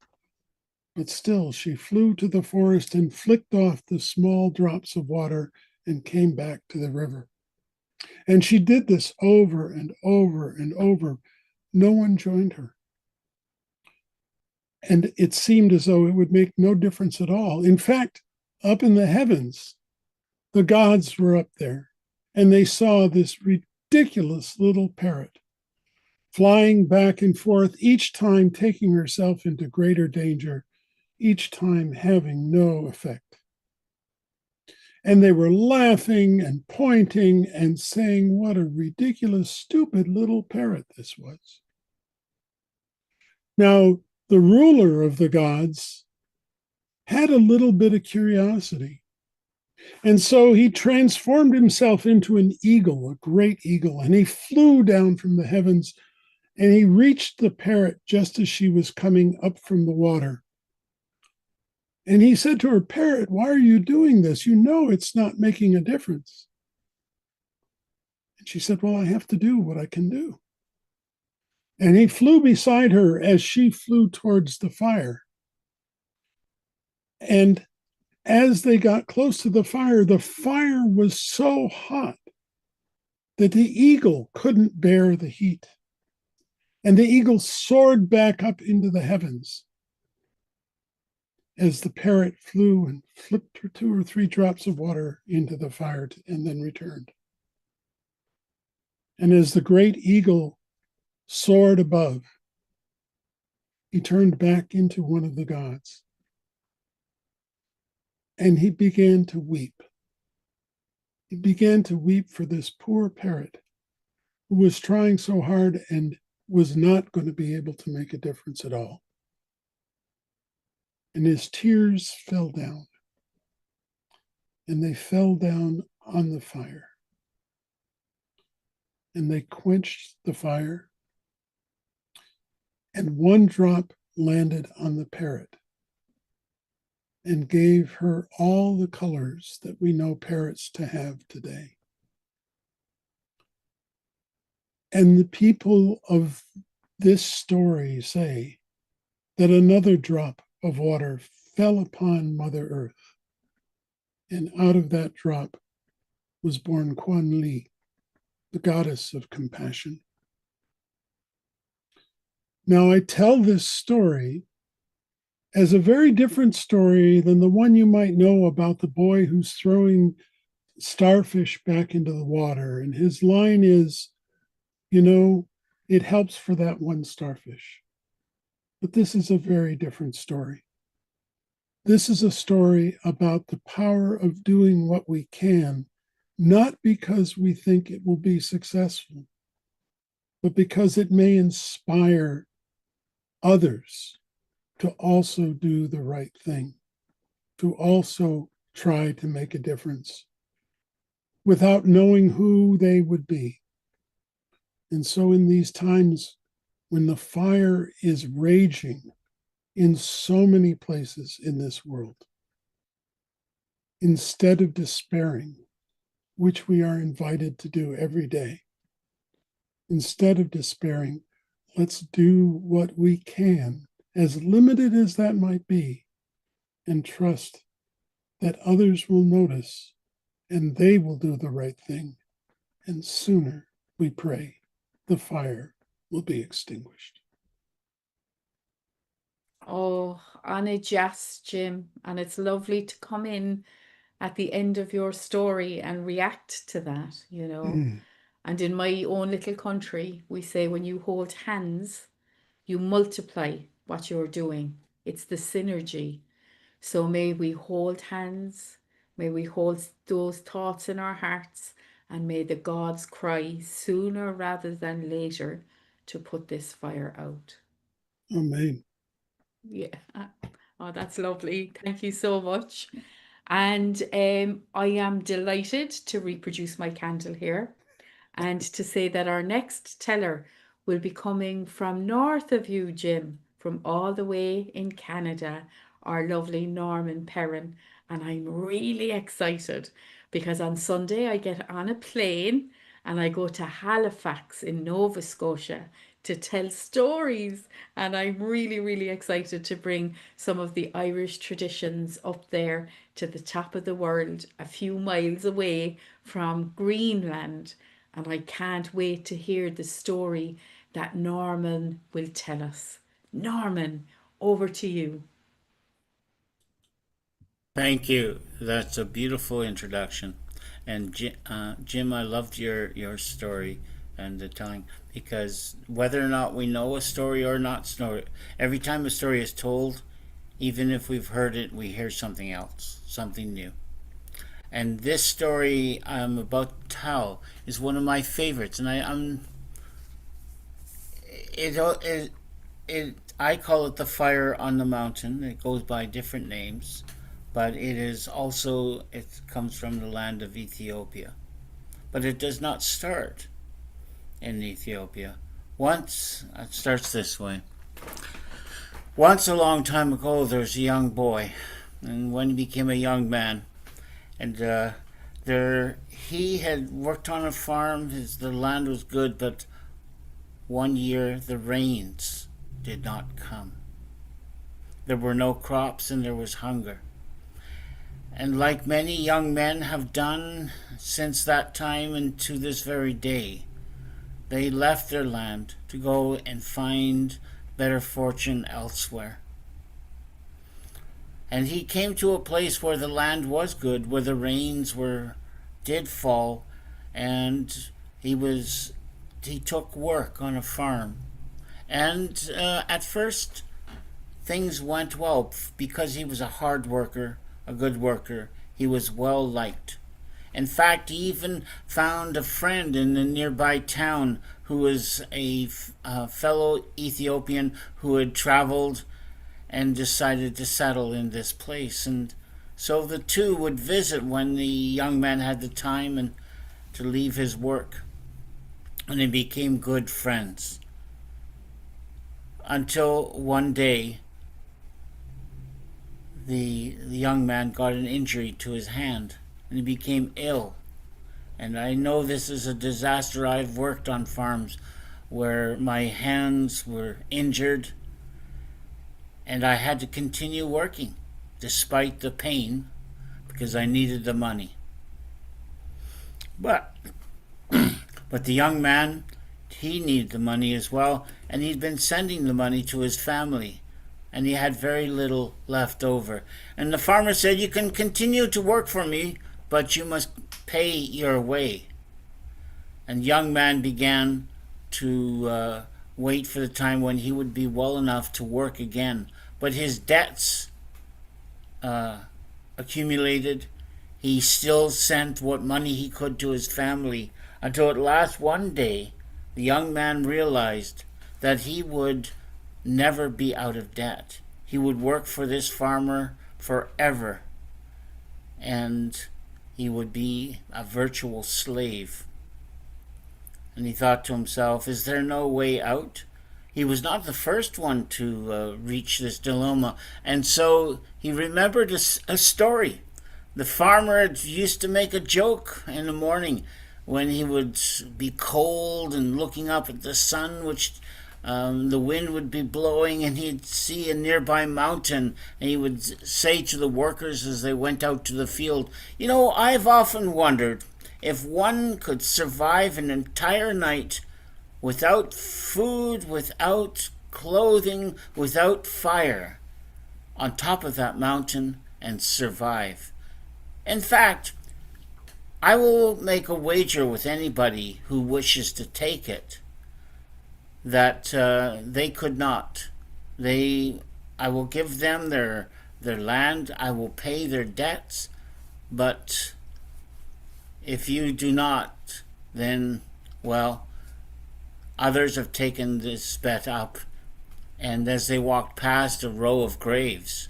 But still, she flew to the forest and flicked off the small drops of water and came back to the river. And she did this over and over and over. No one joined her. And it seemed as though it would make no difference at all. In fact, up in the heavens, the gods were up there, and they saw this ridiculous little parrot flying back and forth, each time taking herself into greater danger, each time having no effect. And they were laughing and pointing and saying what a ridiculous, stupid little parrot this was. Now, the ruler of the gods had a little bit of curiosity. And so he transformed himself into an eagle, a great eagle, and he flew down from the heavens, and he reached the parrot just as she was coming up from the water. And he said to her, "Parrot, why are you doing this? You know it's not making a difference." And she said, "Well, I have to do what I can do." And he flew beside her as she flew towards the fire. And as they got close to the fire was so hot that the eagle couldn't bear the heat. And the eagle soared back up into the heavens as the parrot flew and flipped her 2 or 3 drops of water into the fire and then returned. And as the great eagle soared above, he turned back into one of the gods. And he began to weep. He began to weep for this poor parrot who was trying so hard and was not going to be able to make a difference at all. And his tears fell down. And they fell down on the fire. And they quenched the fire. And 1 drop landed on the parrot and gave her all the colors that we know parrots to have today. And the people of this story say that another drop of water fell upon Mother Earth. And out of that drop was born Kuan Li, the goddess of compassion. Now, I tell this story as a very different story than the one you might know about the boy who's throwing starfish back into the water. And his line is, you know, it helps for that one starfish. But this is a very different story. This is a story about the power of doing what we can, not because we think it will be successful, but because it may inspire others to also do the right thing, to also try to make a difference without knowing who they would be. And so, in these times when the fire is raging in so many places in this world, instead of despairing, which we are invited to do every day, instead of despairing, let's do what we can, as limited as that might be, and trust that others will notice and they will do the right thing. And sooner, we pray, the fire will be extinguished. Oh, Anna Jas, Jim, and it's lovely to come in at the end of your story and react to that, you know. Mm. And in my own little country, we say when you hold hands, you multiply what you're doing. It's the synergy. So may we hold hands, may we hold those thoughts in our hearts, and may the gods cry sooner rather than later to put this fire out. Amen. Yeah. Oh, that's lovely. Thank you so much. And I am delighted to reproduce my candle here and to say that our next teller will be coming from north of you, Jim, from all the way in Canada, our lovely Norman Perrin. And I'm really excited because on Sunday I get on a plane and I go to Halifax in Nova Scotia to tell stories. And I'm really, really excited to bring some of the Irish traditions up there to the top of the world, a few miles away from Greenland. And I can't wait to hear the story that Norman will tell us. Norman, over to you. Thank you. That's a beautiful introduction. And Jim, I loved your story and the telling because whether or not we know a story or not story, every time a story is told, even if we've heard it, we hear something else, something new. And this story I'm about to tell is one of my favorites, and I'm it I call it the fire on the mountain. It goes by different names, but it comes from the land of Ethiopia. But it does not start in Ethiopia. Once it starts this way. Once a long time ago, there was a young boy, and when he became a young man, and there he had worked on a farm. The land was good, but one year the rains did not come. There were no crops, and there was hunger. And like many young men have done since that time and to this very day, they left their land to go and find better fortune elsewhere. And he came to a place where the land was good, where the rains were did fall, and he took work on a farm. And at first things went well because he was a hard worker, a good worker. He was well liked. In fact, he even found a friend in a nearby town who was a fellow Ethiopian who had traveled and decided to settle in this place. And so the two would visit when the young man had the time and to leave his work. And they became good friends. Until one day, the young man got an injury to his hand and he became ill. And I know this is a disaster. I've worked on farms where my hands were injured and I had to continue working despite the pain because I needed the money. But the young man, he needed the money as well, and he'd been sending the money to his family, and he had very little left over. And the farmer said, "You can continue to work for me, but you must pay your way." And the young man began to wait for the time when he would be well enough to work again. But his debts accumulated. He still sent what money he could to his family until at last one day the young man realized that he would never be out of debt. He would work for this farmer forever, and he would be a virtual slave. And he thought to himself, is there no way out? He was not the first one to reach this dilemma. And so he remembered a story. The farmer used to make a joke in the morning when he would be cold and looking up at the sun, which the wind would be blowing, and he'd see a nearby mountain, and he would say to the workers as they went out to the field, "You know, I've often wondered if one could survive an entire night without food, without clothing, without fire, on top of that mountain and survive. In fact, I will make a wager with anybody who wishes to take it that they could not. I will give them their land. I will pay their debts, but if you do not, then, well, others have taken this bet up." And as they walked past a row of graves,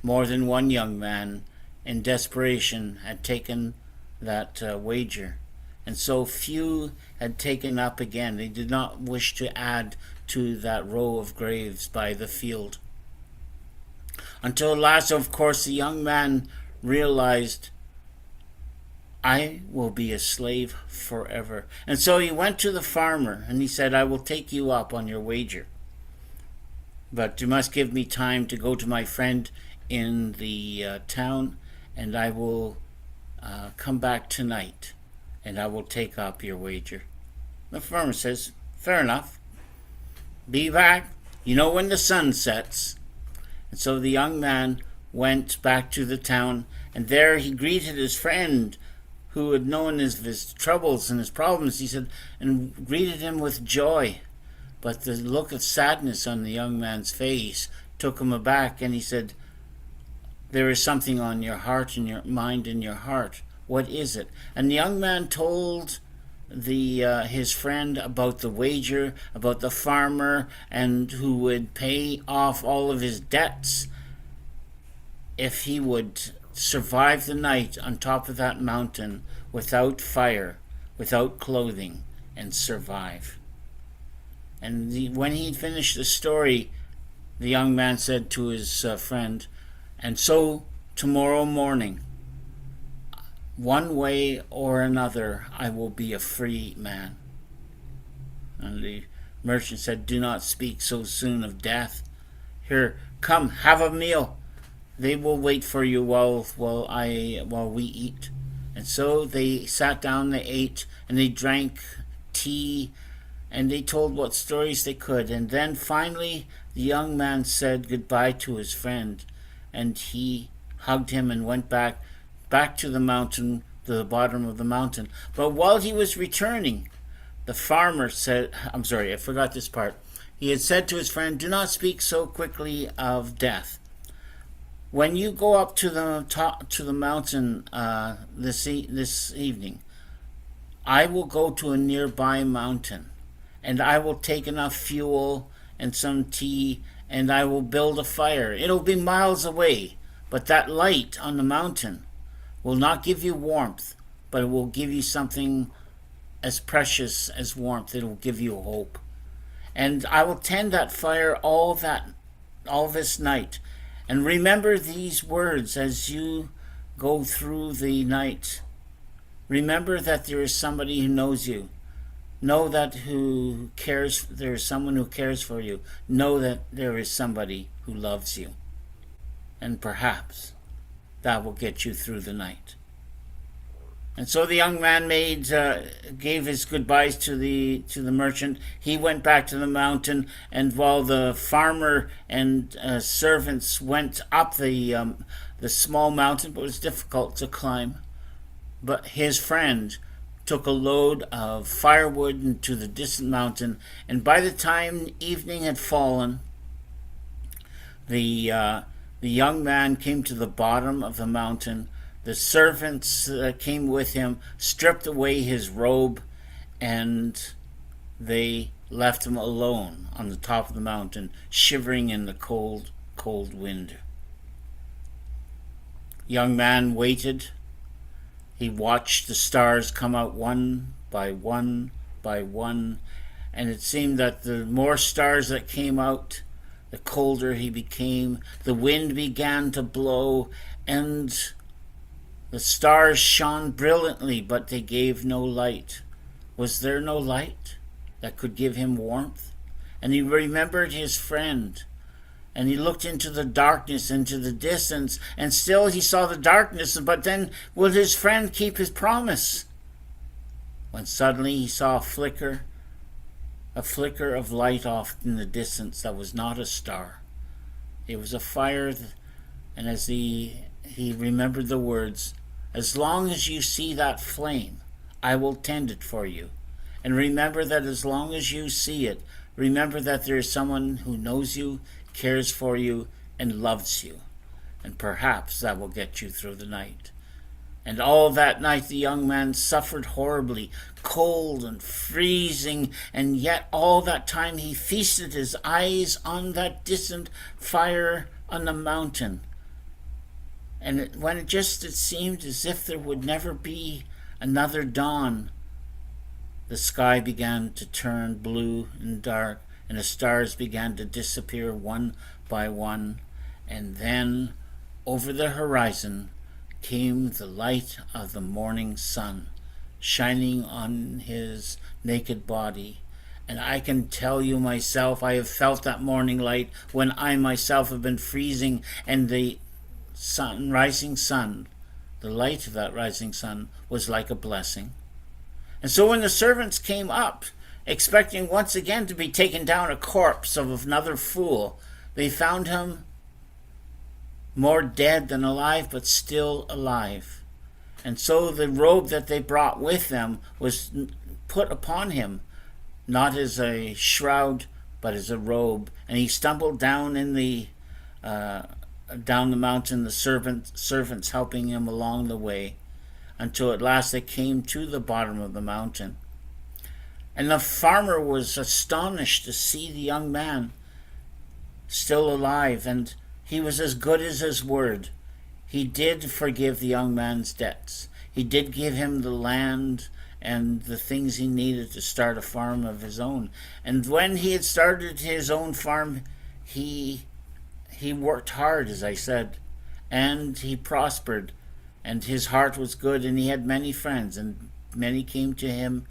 more than one young man, in desperation, had taken that wager. And so few had taken up again. They did not wish to add to that row of graves by the field. Until at last, of course, the young man realized, I will be a slave forever. And so he went to the farmer and he said, "I will take you up on your wager, but you must give me time to go to my friend in the town, and I will come back tonight, and I will take up your wager." The farmer says, "Fair enough. Be back, when the sun sets." And so the young man went back to the town, and there he greeted his friend who had known his troubles and his problems. He said, and greeted him with joy. But the look of sadness on the young man's face took him aback, and he said, "There is something on your heart and your mind and your heart. What is it?" And the young man told his friend about the wager, about the farmer, and who would pay off all of his debts if he would survive the night on top of that mountain without fire, without clothing, and survive. And when he finished the story, the young man said to his friend, "And so tomorrow morning, one way or another, I will be a free man." And the merchant said, "Do not speak so soon of death. Here, come, have a meal. They will wait for you while we eat." And so they sat down, they ate, and they drank tea, and they told what stories they could. And then finally the young man said goodbye to his friend, and he hugged him and went back to the mountain, to the bottom of the mountain. But while he was returning, the farmer said, I'm sorry, I forgot this part. He had said to his friend, "Do not speak so quickly of death. When you go up to the top to the mountain this evening, I will go to a nearby mountain, and I will take enough fuel and some tea, and I will build a fire. It'll be miles away, but that light on the mountain will not give you warmth, but it will give you something as precious as warmth. It will give you hope. And I will tend that fire all this night. And remember these words as you go through the night. Remember that there is somebody who knows you. Know that there is someone who cares for you. Know that there is somebody who loves you. And perhaps that will get you through the night." And so the young man gave his goodbyes to the merchant. He went back to the mountain, and while the farmer and servants went up the small mountain, but it was difficult to climb, but his friend took a load of firewood into the distant mountain, and by the time evening had fallen, the uh, the young man came to the bottom of the mountain. The servants came with him, stripped away his robe, and they left him alone on the top of the mountain, shivering in the cold, cold wind. Young man waited. He watched the stars come out one by one by one, and it seemed that the more stars that came out, the colder he became. The wind began to blow, and the stars shone brilliantly, but they gave no light. Was there no light that could give him warmth? And he remembered his friend, and he looked into the darkness, into the distance, and still he saw the darkness. But then, would his friend keep his promise? When suddenly he saw a flicker of light off in the distance that was not a star. It was a fire, and as he remembered the words, "As long as you see that flame, I will tend it for you. And remember that as long as you see it, remember that there is someone who knows you, cares for you, and loves you. And perhaps that will get you through the night." And all that night the young man suffered horribly, cold and freezing, and yet all that time he feasted his eyes on that distant fire on the mountain. And it seemed as if there would never be another dawn, the sky began to turn blue and dark, and the stars began to disappear one by one, and then over the horizon came the light of the morning sun, shining on his naked body. And I can tell you myself, I have felt that morning light when I myself have been freezing, and the rising sun, the light of that rising sun was like a blessing. And so when the servants came up, expecting once again to be taken down a corpse of another fool, they found him more dead than alive, but still alive. And so the robe that they brought with them was put upon him, not as a shroud, but as a robe. And he stumbled down down the mountain, the servants helping him along the way, until at last they came to the bottom of the mountain. And the farmer was astonished to see the young man still alive, and he was as good as his word. He did forgive the young man's debts. He did give him the land and the things he needed to start a farm of his own. And when he had started his own farm, he worked hard, as I said, and he prospered, and his heart was good, and he had many friends, and many came to him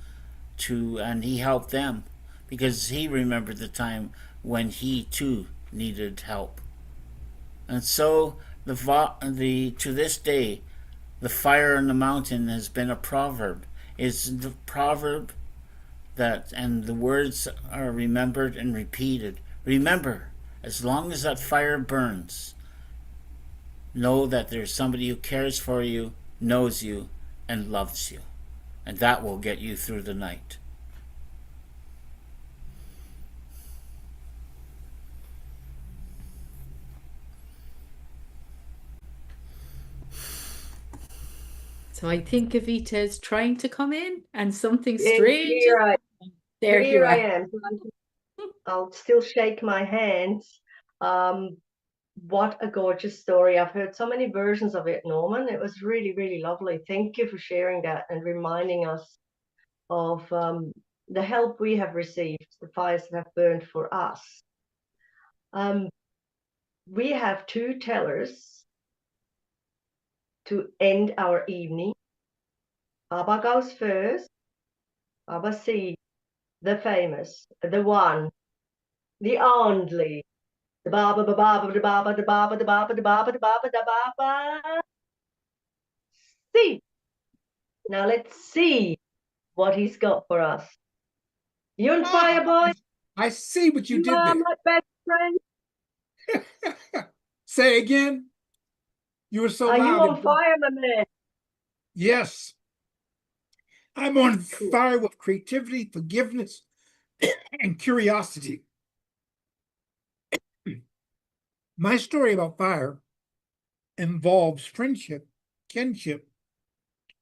and he helped them, because he remembered the time when he too needed help. And so to this day, the fire on the mountain has been a proverb. It's the proverb and the words are remembered and repeated. Remember, as long as that fire burns, know that there's somebody who cares for you, knows you, and loves you. And that will get you through the night. So I think Evita is trying to come in, and something Yes, strange. There you here I are. am. I'll still shake my hands. What a gorgeous story. I've heard so many versions of it, Norman. It was really, really lovely. Thank you for sharing that and reminding us of the help we have received, the fires that have burned for us. We have two tellers to end our evening. Baba goes first. Baba C, the famous, the one, the only, the Baba, the Baba, the Baba, the Baba, the Baba, the Baba, the Baba, the Baba, C. Now let's see what he's got for us. You on fire, boy? I see what you You did are there. my best friend. Say again. You were so Are you loud. on fire, my man? Yes. I'm on Cool. fire with creativity, forgiveness, and curiosity. My story about fire involves friendship, kinship,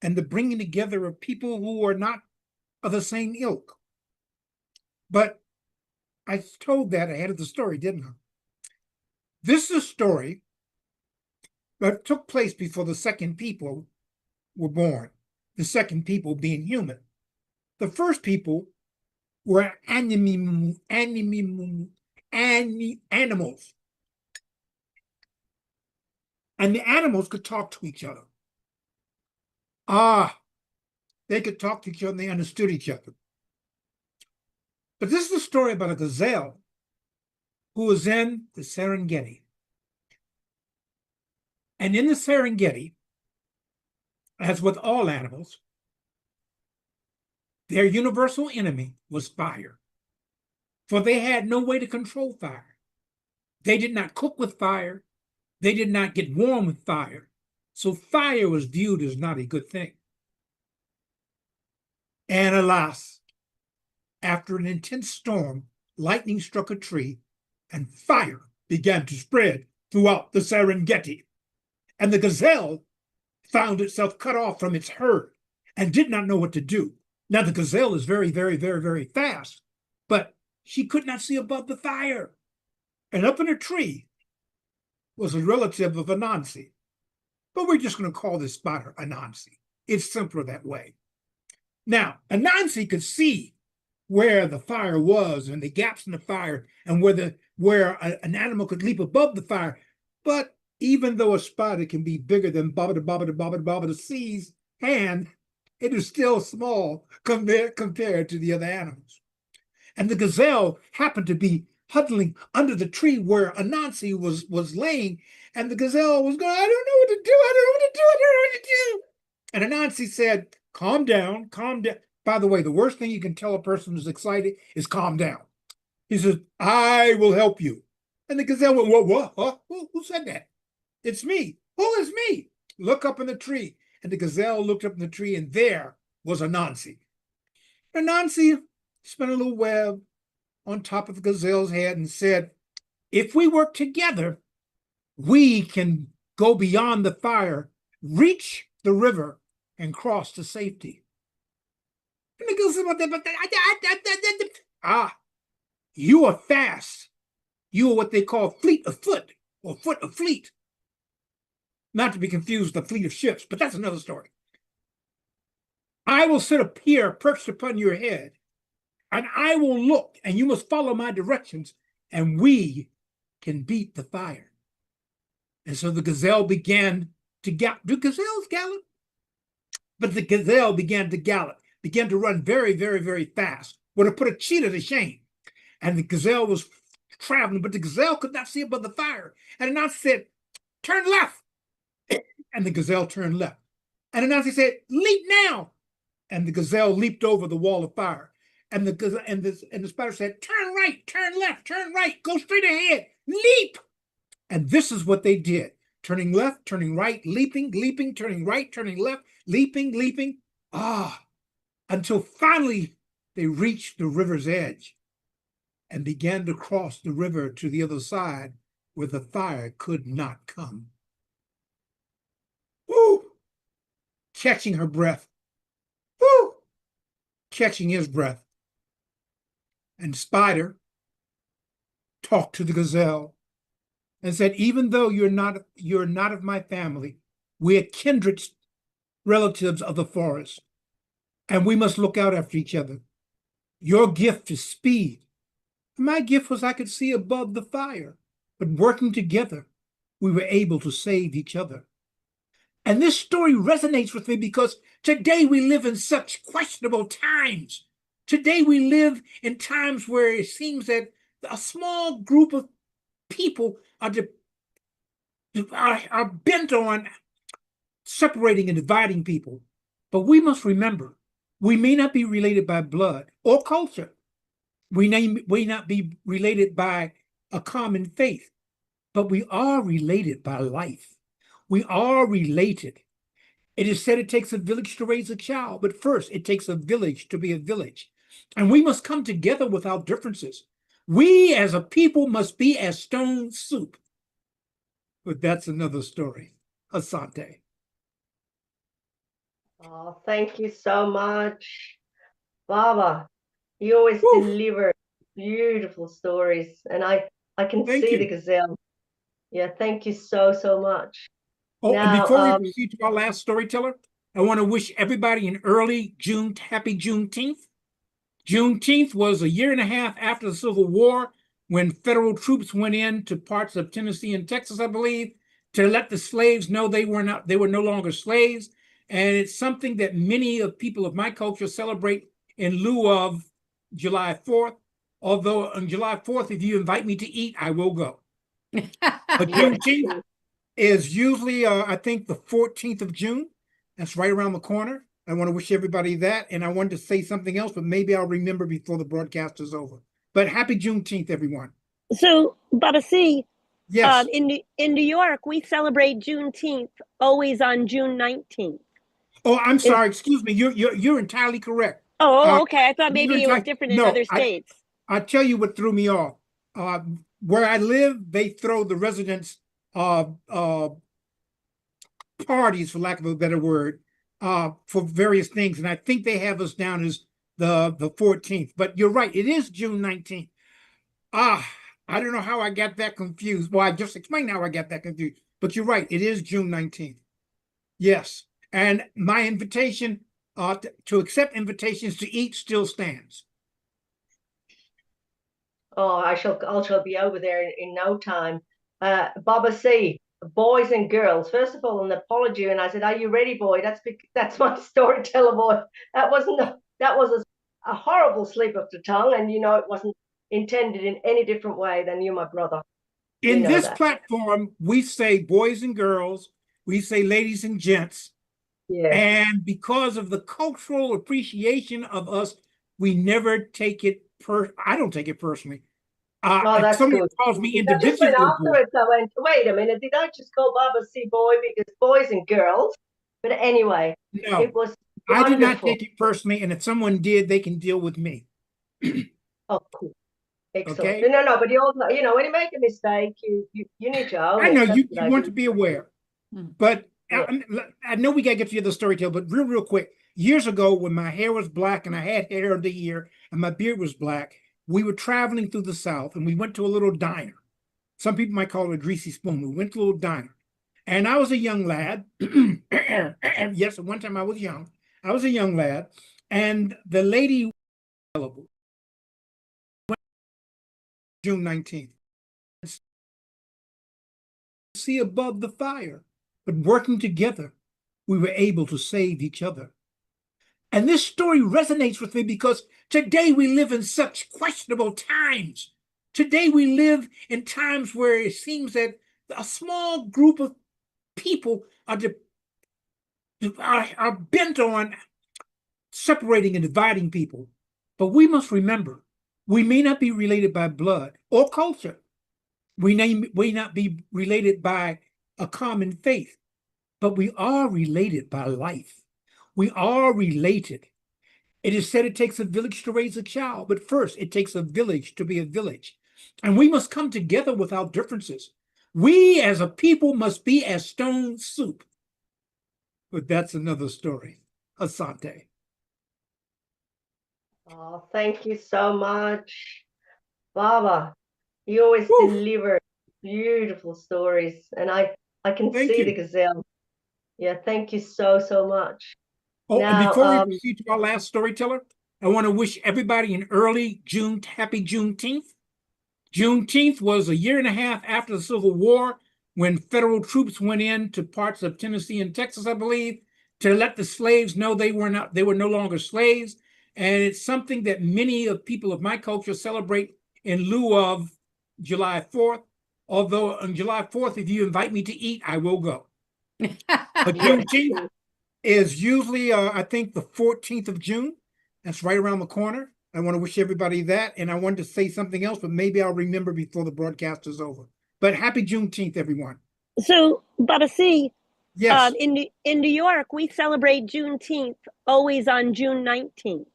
and the bringing together of people who are not of the same ilk. But I told that ahead of the story, didn't I? This is a story that took place before the second people were born, the second people being human. The first people were animals, and the animals could talk to each other. Ah, they could talk to each other and they understood each other. But this is a story about a gazelle who was in the Serengeti. And in the Serengeti, as with all animals, their universal enemy was fire, for they had no way to control fire. They did not cook with fire. They did not get warm with fire. So fire was viewed as not a good thing. And alas, after an intense storm, lightning struck a tree and fire began to spread throughout the Serengeti. And the gazelle found itself cut off from its herd and did not know what to do. Now, the gazelle is very, very, very, very fast, but she could not see above the fire. And up in a tree was a relative of Anansi. But we're just going to call this spider Anansi. It's simpler that way. Now, Anansi could see where the fire was and the gaps in the fire and where an animal could leap above the fire. But even though a spider can be bigger than Baba the Sea's hand, it is still small compared to the other animals. And the gazelle happened to be huddling under the tree where Anansi was laying, and the gazelle was going, I don't know what to do, I don't know what to do, I don't know what to do. And Anansi said, calm down, calm down. By the way, the worst thing you can tell a person who's excited is calm down. He says, I will help you. And the gazelle went, what? Huh? Who said that? It's me. Who is me? Look up in the tree. And the gazelle looked up in the tree, and there was Anansi. Anansi spun a little web on top of the gazelle's head and said, if we work together, we can go beyond the fire, reach the river, and cross to safety. And the gazelle said, ah, you are fast. You are what they call fleet of foot, or foot of fleet. Not to be confused with the fleet of ships, but that's another story. I will sit up here perched upon your head, and I will look, and you must follow my directions, and we can beat the fire. And so the gazelle began to gallop. Do gazelles gallop? But the gazelle began to gallop, began to run very, very, very fast. Would have put a cheetah to shame. And the gazelle was traveling, but the gazelle could not see above the fire. And Anansi said, turn left. And the gazelle turned left. And Anansi said, leap now. And the gazelle leaped over the wall of fire. And the spider said, turn right, turn left, turn right, go straight ahead, leap. And this is what they did. Turning left, turning right, leaping, leaping, turning right, turning left, leaping, leaping. Until finally they reached the river's edge and began to cross the river to the other side where the fire could not come. Woo! Catching her breath. Woo! Catching his breath. And Spider talked to the gazelle and said, even though you're not of my family, we are kindred relatives of the forest, and we must look out after each other. Your gift is speed. My gift was I could see above the fire, but working together, we were able to save each other. And this story resonates with me because today we live in such questionable times. Today we live in times where it seems that a small group of people are bent on separating and dividing people. But we must remember, we may not be related by blood or culture. We may not be related by a common faith, but we are related by life. We are related. It is said it takes a village to raise a child, but first it takes a village to be a village. And we must come together without differences. We as a people must be as stone soup. But that's another story. Asante. Oh, thank you so much, Baba. You always Woo. deliver beautiful stories, and I can Thank see the you. gazelle. Yeah, thank you so much. Oh, and Now, before we proceed to our last storyteller, I want to wish everybody an early June, happy Juneteenth. Juneteenth was a year and a half after the Civil War when federal troops went into parts of Tennessee and Texas, I believe, to let the slaves know they were no longer slaves. And it's something that many of people of my culture celebrate in lieu of July 4th. Although on July 4th, if you invite me to eat, I will go. But yes, Juneteenth is usually, I think, the 14th of June. That's right around the corner. I want to wish everybody that. And I wanted to say something else, but maybe I'll remember before the broadcast is over. But happy Juneteenth, everyone. So, Baba C, Yes. in New York, we celebrate Juneteenth always on June 19th. Oh, I'm sorry. Excuse me. You're entirely correct. Oh, okay. I thought You're maybe it was different in other states. I tell you what threw me off. Where I live, they throw the residents parties, for lack of a better word, for various things. And I think they have us down as the 14th. But you're right, it is June 19th. I don't know how I got that confused. Well, I just explained how I got that confused. But you're right, it is June 19th. Yes. And my invitation to accept invitations to eat still stands. oh, I shall be over there in no time. Baba C, boys and girls. First of all, an apology, and I said, "Are you ready, boy?" That's my storyteller boy. That was a horrible slip of the tongue, and it wasn't intended in any different way than you, my brother. You In know this that. platform, we say boys and girls, we say ladies and gents. Yes. And because of the cultural appreciation of us, we never take it I don't take it personally. Oh, If that's somebody good. calls me I just went individually, boy, afterwards. I went, wait a minute, did I just call Baba C boy because boys and girls? But anyway, it no, was I did not wonderful. take it personally. And if someone did, they can deal with me. Oh, cool. Excellent. Okay. No, but you also, when you make a mistake, you need to own I it. know That's what you I want do. to be aware, Hmm. but Yeah. I know we got to get to the other story tale, but real quick. Years ago, when my hair was black and I had hair of the year and my beard was black, we were traveling through the South and we went to a little diner. Some people might call it a greasy spoon. We went to a little diner. And I was a young lad. Yes, at one time I was young. I was a young lad. And the lady available June 19th. See above the fire. But working together, we were able to save each other. And this story resonates with me because today we live in such questionable times. Today we live in times where it seems that a small group of people are bent on separating and dividing people. But we must remember, we may not be related by blood or culture. We may not be related by a common faith, but we are related by life. We are related. It is said it takes a village to raise a child, but first it takes a village to be a village. And we must come together without differences. We as a people must be as stone soup. But that's another story. Asante. Oh, thank you so much, Baba. You always Woo. deliver beautiful stories, and I can Thank see the you. gazelle. Yeah, thank you so much. Oh, and Now, before we proceed to our last storyteller, I want to wish everybody an early June, happy Juneteenth. Juneteenth was a year and a half after the Civil War when federal troops went into parts of Tennessee and Texas, I believe, to let the slaves know they were no longer slaves. And it's something that many of people of my culture celebrate in lieu of July 4th. Although on July 4th, if you invite me to eat, I will go. But yes, Juneteenth is usually, I think, the 14th of June. That's right around the corner. I want to wish everybody that. And I wanted to say something else, but maybe I'll remember before the broadcast is over. But happy Juneteenth, everyone. So, Baba C, Yes. in New York, we celebrate Juneteenth always on June 19th.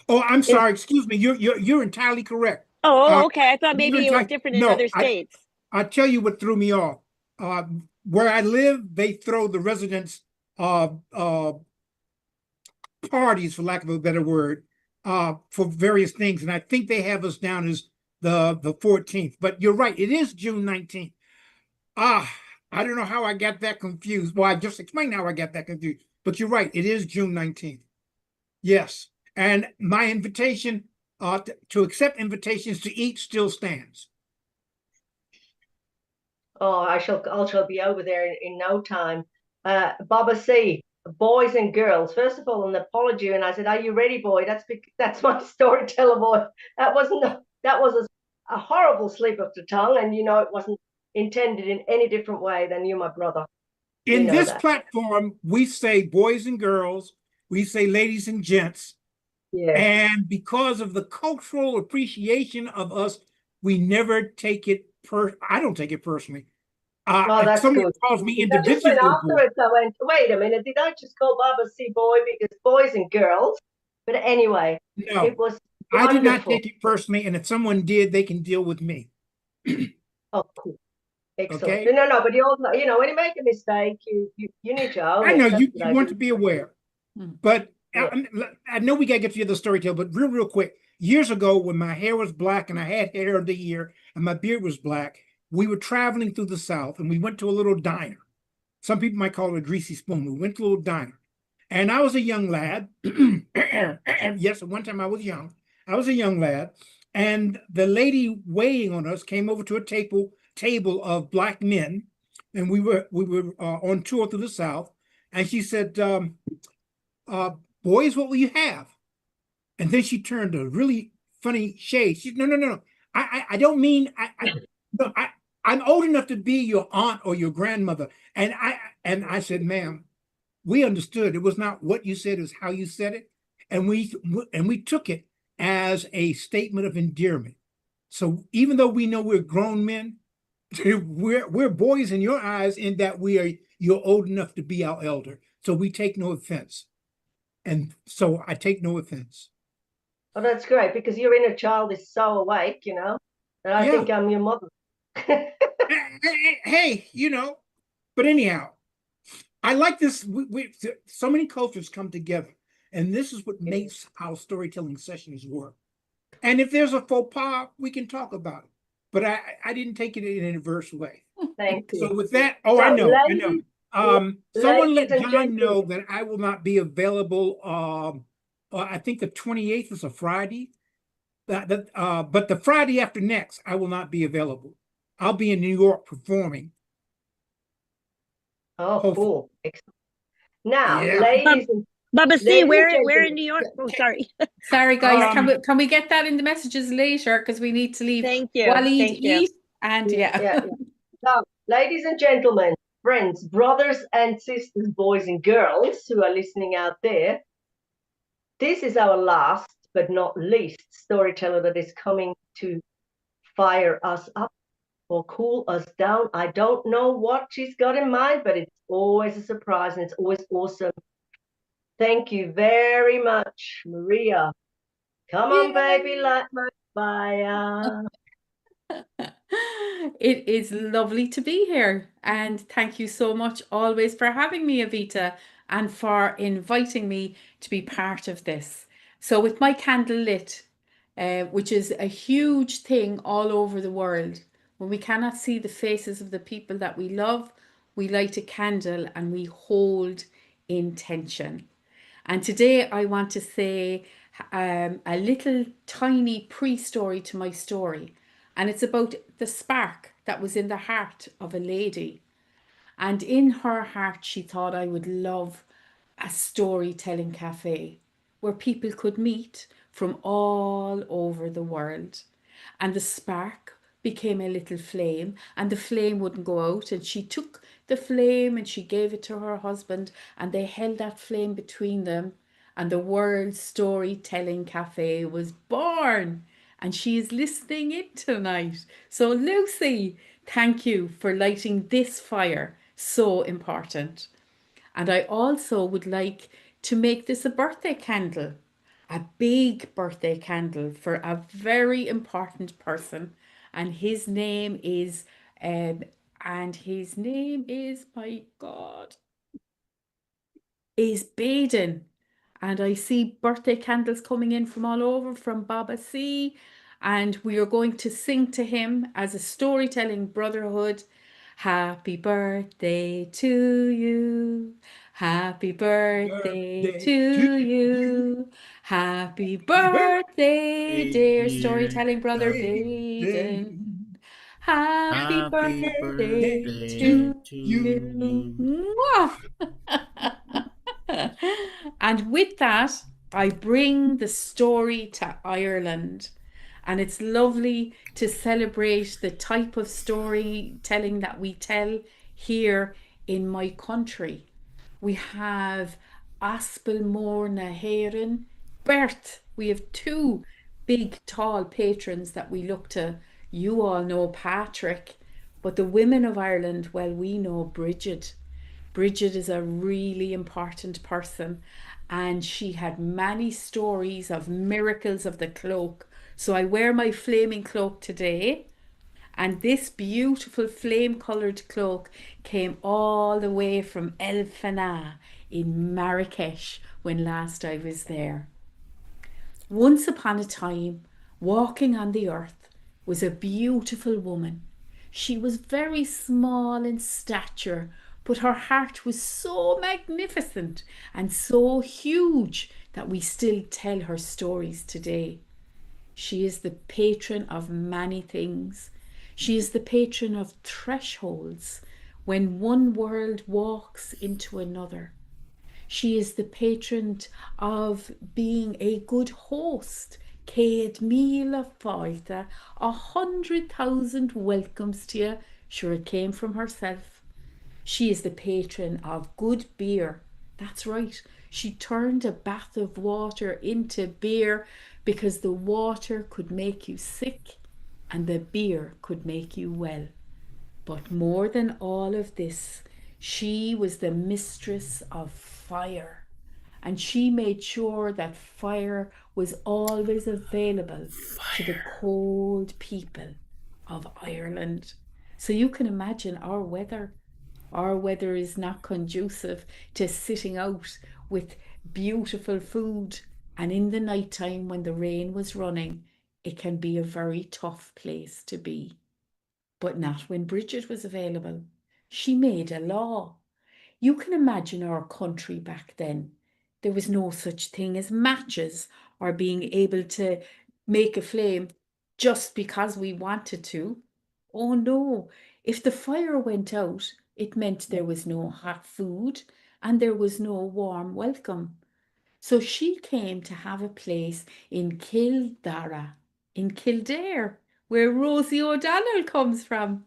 Oh, I'm Is sorry. Excuse me. You're entirely correct. Oh, okay. I thought You're maybe it was entirely different in no. other states. I tell you what threw me off. Uh, where I live, they throw the residents parties, for lack of a better word, for various things, and I think they have us down as the 14th. But you're right; it is June 19th. Ah, I don't know how I got that confused. Well, I just explained how I got that confused. But you're right; it is June 19th. Yes, and my invitation to accept invitations to eat still stands. Oh, I shall be over there in no time. Baba C, boys and girls. First of all, an apology, and I said, "Are you ready, boy?" That's my storyteller boy. That was a horrible slip of the tongue, and it wasn't intended in any different way than you, my brother. You In know this that. platform, we say boys and girls, we say ladies and gents, Yes. and because of the cultural appreciation of us, we never take it I don't take it personally. Oh, If that's someone good. calls me I just went individually a boy, afterwards. I went, wait a minute, did I just call Baba C boy because boys and girls? But anyway, it no, was I did not wonderful. take it personally. And if someone did, they can deal with me. Oh, cool. Excellent. Okay. No, but you also, when you make a mistake, you need to own I it. know That's what you I want do. to be aware, Mm. but Yeah. I know we got to get to the other story tale, but real quick. Years ago, when my hair was black and I had hair of the year and my beard was black, we were traveling through the South and we went to a little diner. Some people might call it a greasy spoon. We went to a little diner. And I was a young lad. Yes, at one time I was young. I was a young lad. And the lady waiting on us came over to a table of black men. And we were on tour through the South. And she said, uh, boys, what will you have? And then she turned a really funny shade. She said, no, no, no, no. I don't mean no, I'm old enough to be your aunt or your grandmother. And I said, ma'am, we understood it was not what you said, it was how you said it. And we took it as a statement of endearment. So even though we know we're grown men, we're boys in your eyes in that you're old enough to be our elder. So we take no offense. And so I take no offense. Oh, that's great because your inner child is so awake, that I Yeah. think I'm your mother. Hey, but anyhow, I like this. So many cultures come together, and this is what makes our storytelling sessions work. And if there's a faux pas, we can talk about it. But I didn't take it in an adverse way. Thank you. So with that, oh, So, I know. Someone ladies let and John know gentlemen, that I will not be available. I think the 28th is a Friday. But the Friday after next, I will not be available. I'll be in New York performing. oh, Hopefully, cool. Excellent. Now, yeah. Baba C, ladies and where in gentlemen, New York? Oh, sorry. Sorry, guys. Can Um, we can we get that in the messages later? Because we need to leave Thank you. Waleed Thank you. eat. And yeah. yeah. Now, ladies and gentlemen, friends, brothers and sisters, boys and girls who are listening out there, this is our last but not least storyteller that is coming to fire us up or cool us down. I don't know what she's got in mind, but it's always a surprise and it's always awesome. Thank you very much, Maria. Come on, baby, Yay. light my fire. It is lovely to be here. And thank you so much always for having me, Evita, and for inviting me to be part of this. So, with my candle lit, which is a huge thing all over the world, when we cannot see the faces of the people that we love, we light a candle and we hold intention. And today I want to say a little tiny pre story to my story. And it's about the spark that was in the heart of a lady. And in her heart, she thought I would love a storytelling cafe where people could meet from all over the world. And the spark became a little flame, and the flame wouldn't go out. And she took the flame and she gave it to her husband, and they held that flame between them. And the World Storytelling Cafe was born. And she is listening in tonight. So, Lucy, thank you for lighting this fire. So important. And I also would like to make this a birthday candle, a big birthday candle for a very important person. And his name is, um, my God, is Baden. And I see birthday candles coming in from all over from Baba C. And we are going to sing to him as a storytelling brotherhood. Happy birthday to you. Happy birthday Birthday to to you. you. Happy Happy birthday, Hey, dear dear. storytelling brother birthday. Baden. Happy Happy birthday Birthday birthday to to to you. you. you. Mwah! And with that, I bring the story to Ireland. And it's lovely to celebrate the type of storytelling that we tell here in my country. We have Aspel Mór na Héireann, Bert. We have two big, tall patrons that we look to. You all know Patrick, but the women of Ireland, well, we know Bridget. Bridget is a really important person, and she had many stories of miracles of the cloak. So I wear my flaming cloak today, and this beautiful flame coloured cloak came all the way from El Fana in Marrakesh when last I was there. Once upon a time, walking on the earth was a beautiful woman. She was very small in stature, but her heart was so magnificent and so huge that we still tell her stories today. She is the patron of many things. She is the patron of thresholds, when one world walks into another. She is the patron of being a good host. Céad míle fáilte, 100,000 welcomes to you. Sure, it came from herself. She is the patron of good beer. That's right. She turned a bath of water into beer because the water could make you sick and the beer could make you well. But more than all of this, she was the mistress of fire. And she made sure that fire was always available to the Fire. cold people of Ireland. So you can imagine our weather. Our weather is not conducive to sitting out with beautiful food. And in the night time when the rain was running, it can be a very tough place to be. But not when Bridget was available. She made a law. You can imagine our country back then. There was no such thing as matches or being able to make a flame just because we wanted to. Oh no, if the fire went out, it meant there was no hot food and there was no warm welcome. So she came to have a place in Kildara, in Kildare, where Rosie O'Donnell comes from.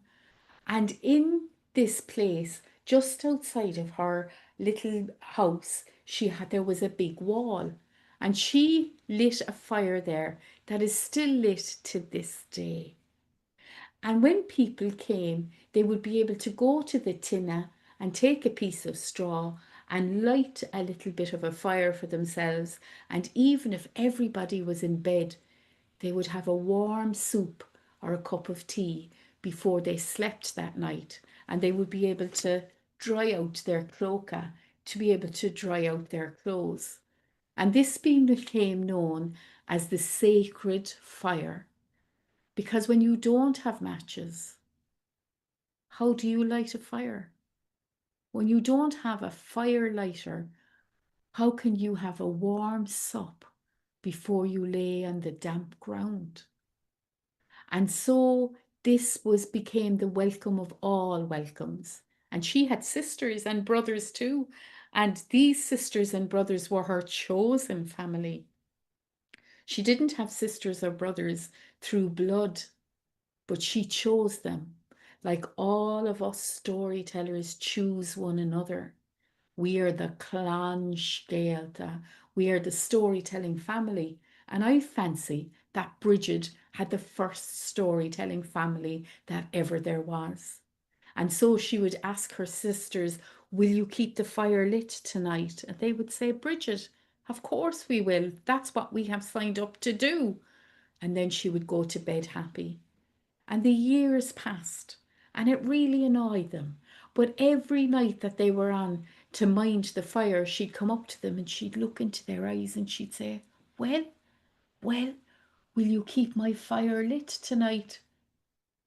And in this place, just outside of her little house, there was a big wall, and she lit a fire there that is still lit to this day. And when people came, they would be able to go to the tinna and take a piece of straw and light a little bit of a fire for themselves. And even if everybody was in bed, they would have a warm soup or a cup of tea before they slept that night, and they would be able to dry out their cloaca, to be able to dry out their clothes. And this became known as the sacred fire, because when you don't have matches, how do you light a fire? When you don't have a fire lighter, how can you have a warm sup before you lay on the damp ground? And so this became the welcome of all welcomes. And she had sisters and brothers too. And these sisters and brothers were her chosen family. She didn't have sisters or brothers through blood. but she chose them, like all of us storytellers choose one another. We are the clan Scéalta. We are the storytelling family. And I fancy that Bridget had the first storytelling family that ever there was. And so she would ask her sisters, will you keep the fire lit tonight? And they would say, Bridget, of course we will. That's what we have signed up to do. And then she would go to bed happy. And the years passed, and it really annoyed them. But every night that they were on to mind the fire, she'd come up to them and she'd look into their eyes and she'd say, well, well, will you keep my fire lit tonight?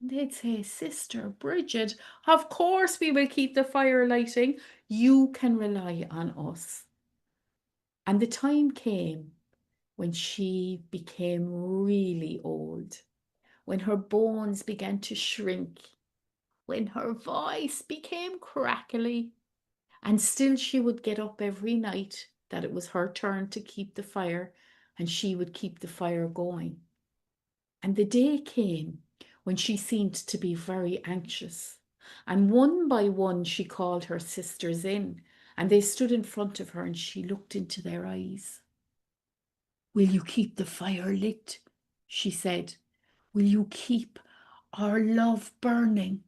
And they'd say, Sister Bridget, of course we will keep the fire lighting. You can rely on us. And the time came when she became really old, when her bones began to shrink, when her voice became crackly, and still she would get up every night that it was her turn to keep the fire, and she would keep the fire going. And the day came when she seemed to be very anxious, and one by one she called her sisters in, and they stood in front of her and she looked into their eyes. Will you keep the fire lit? She said. Will you keep our love burning?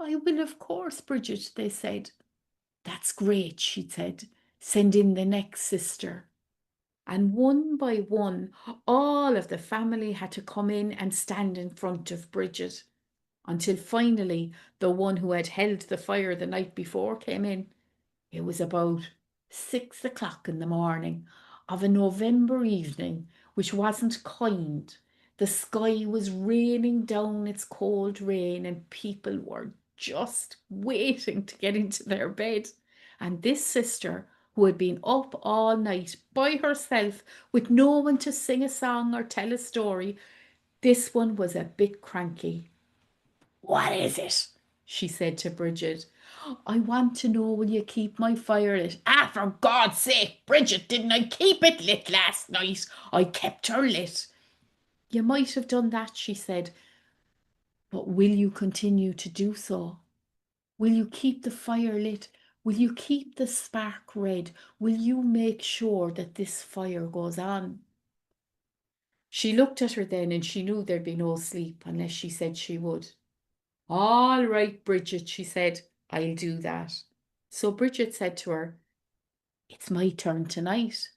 I will, of course, Bridget, they said. That's great, she said. Send in the next sister. And one by one, all of the family had to come in and stand in front of Bridget, until finally the one who had held the fire the night before came in. It was about 6 o'clock in the morning of a November evening, which wasn't kind. The sky was raining down its cold rain, and people were just waiting to get into their bed. And this sister, who had been up all night by herself with no one to sing a song or tell a story, this one was a bit cranky. What is it? She said to Bridget. I want to know, will you keep my fire lit? Ah, for God's sake, Bridget, didn't I keep it lit last night? I kept her lit. You might have done that, she said, but will you continue to do so? Will you keep the fire lit? Will you keep the spark red? Will you make sure that this fire goes on? She looked at her then and she knew there'd be no sleep unless she said she would. All right, Bridget, she said, I'll do that. So Bridget said to her, it's my turn tonight.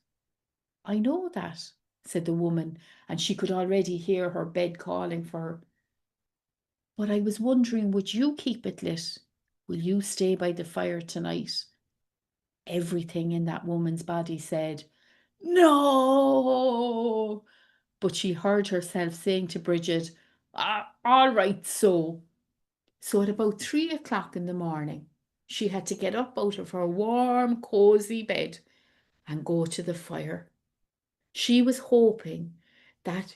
I know that, said the woman, and she could already hear her bed calling for her. But I was wondering, would you keep it lit? Will you stay by the fire tonight? Everything in that woman's body said, no. But she heard herself saying to Bridget, all right, so. So at about 3 o'clock in the morning, she had to get up out of her warm, cosy bed and go to the fire. She was hoping that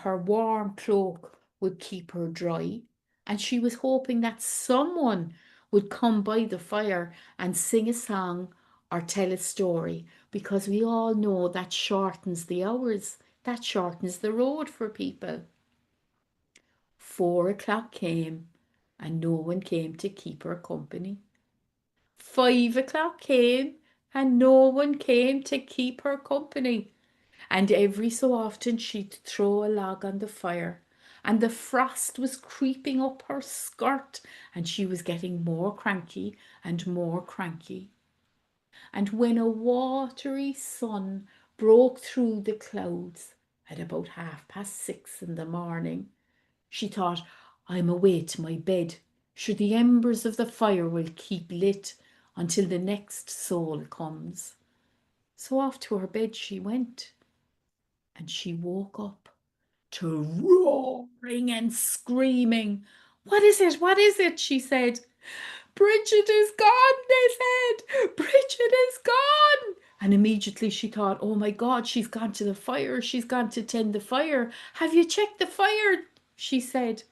her warm cloak would keep her dry, and she was hoping that someone would come by the fire and sing a song or tell a story, because we all know that shortens the hours, that shortens the road for people. 4 o'clock came, and no one came to keep her company. 5 o'clock came, and no one came to keep her company. And every so often she'd throw a log on the fire, and the frost was creeping up her skirt, and she was getting more cranky and more cranky. And when a watery sun broke through the clouds at about 6:30 in the morning, she thought, I'm away to my bed. Sure, the embers of the fire will keep lit until the next soul comes. So off to her bed she went, and she woke up to roaring and screaming. What is it? What is it? She said. Bridget is gone, they said. Bridget is gone. And immediately she thought, oh my God, she's gone to the fire. She's gone to tend the fire. Have you checked the fire? She said.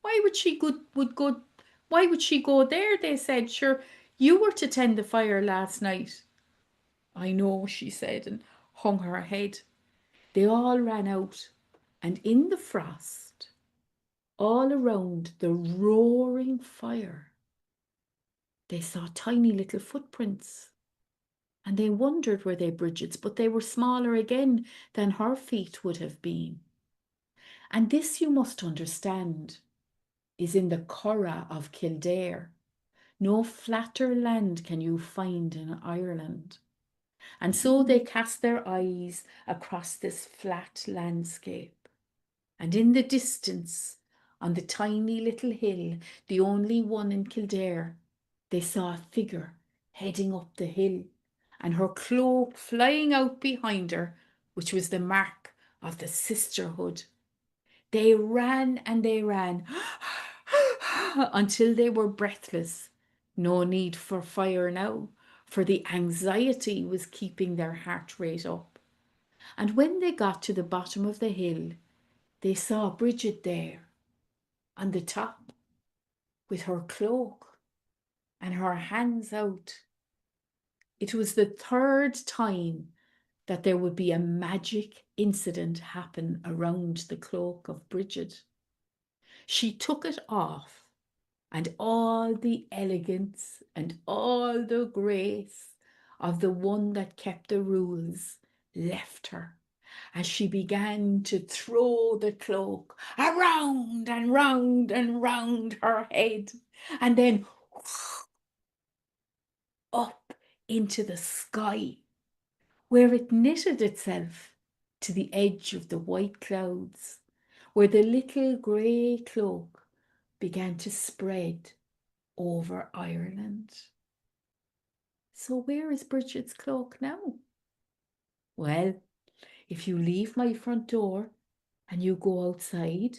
Why would she go? Why would she go there? They said. Sure, you were to tend the fire last night. I know, she said, and hung her head. They all ran out, and in the frost, all around the roaring fire, they saw tiny little footprints. And they wondered were they Bridget's, but they were smaller again than her feet would have been. And this, you must understand, is in the Curragh of Kildare. No flatter land can you find in Ireland. And so they cast their eyes across this flat landscape. And in the distance, on the tiny little hill, the only one in Kildare, they saw a figure heading up the hill, and her cloak flying out behind her, which was the mark of the sisterhood. They ran and they ran until they were breathless. No need for fire now, for the anxiety was keeping their heart rate up. And when they got to the bottom of the hill, they saw Bridget there on the top with her cloak and her hands out. It was the third time that there would be a magic incident happen around the cloak of Bridget. She took it off, and all the elegance and all the grace of the one that kept the rules left her as she began to throw the cloak around and round and round her head, and then up into the sky, where it knitted itself to the edge of the white clouds, where the little grey cloak began to spread over Ireland. So where is Bridget's cloak now? Well, if you leave my front door and you go outside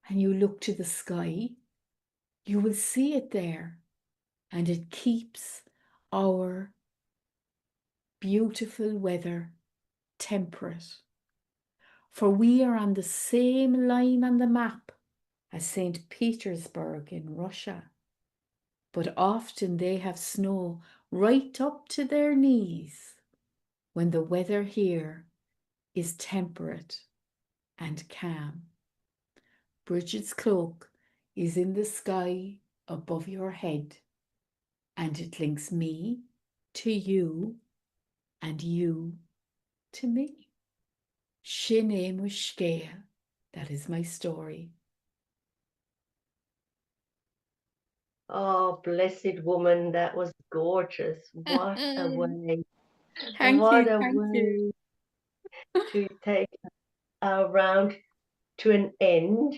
and you look to the sky, you will see it there, and it keeps our beautiful weather temperate. For we are on the same line on the map as St. Petersburg in Russia, but often they have snow right up to their knees when the weather here is temperate and calm. Bridget's cloak is in the sky above your head, and it links me to you and you to me. Sin é mo scéal. That is my story. Oh, blessed woman, that was gorgeous. What a way. Thank What you, a thank you. way to take our round to an end.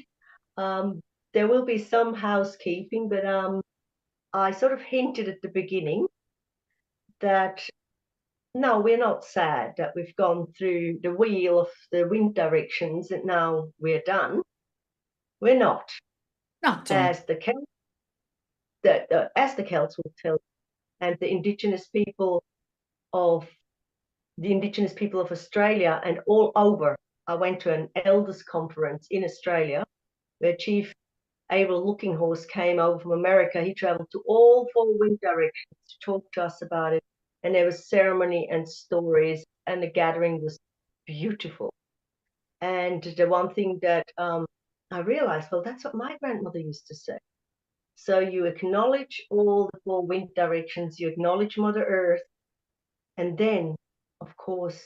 There will be some housekeeping, but I sort of hinted at the beginning that no, we're not sad that we've gone through the wheel of the wind directions and now we're done. We're not, Not done. as the Celts, as the Celts will tell, and the indigenous people of Australia and all over. I went to an elders conference in Australia where Chief Abel Looking Horse came over from America. He traveled to all four wind directions to talk to us about it. And there was ceremony and stories, and the gathering was beautiful. And the one thing that I realized, well, that's what my grandmother used to say. So you acknowledge all the four wind directions, you acknowledge Mother Earth, and then, of course,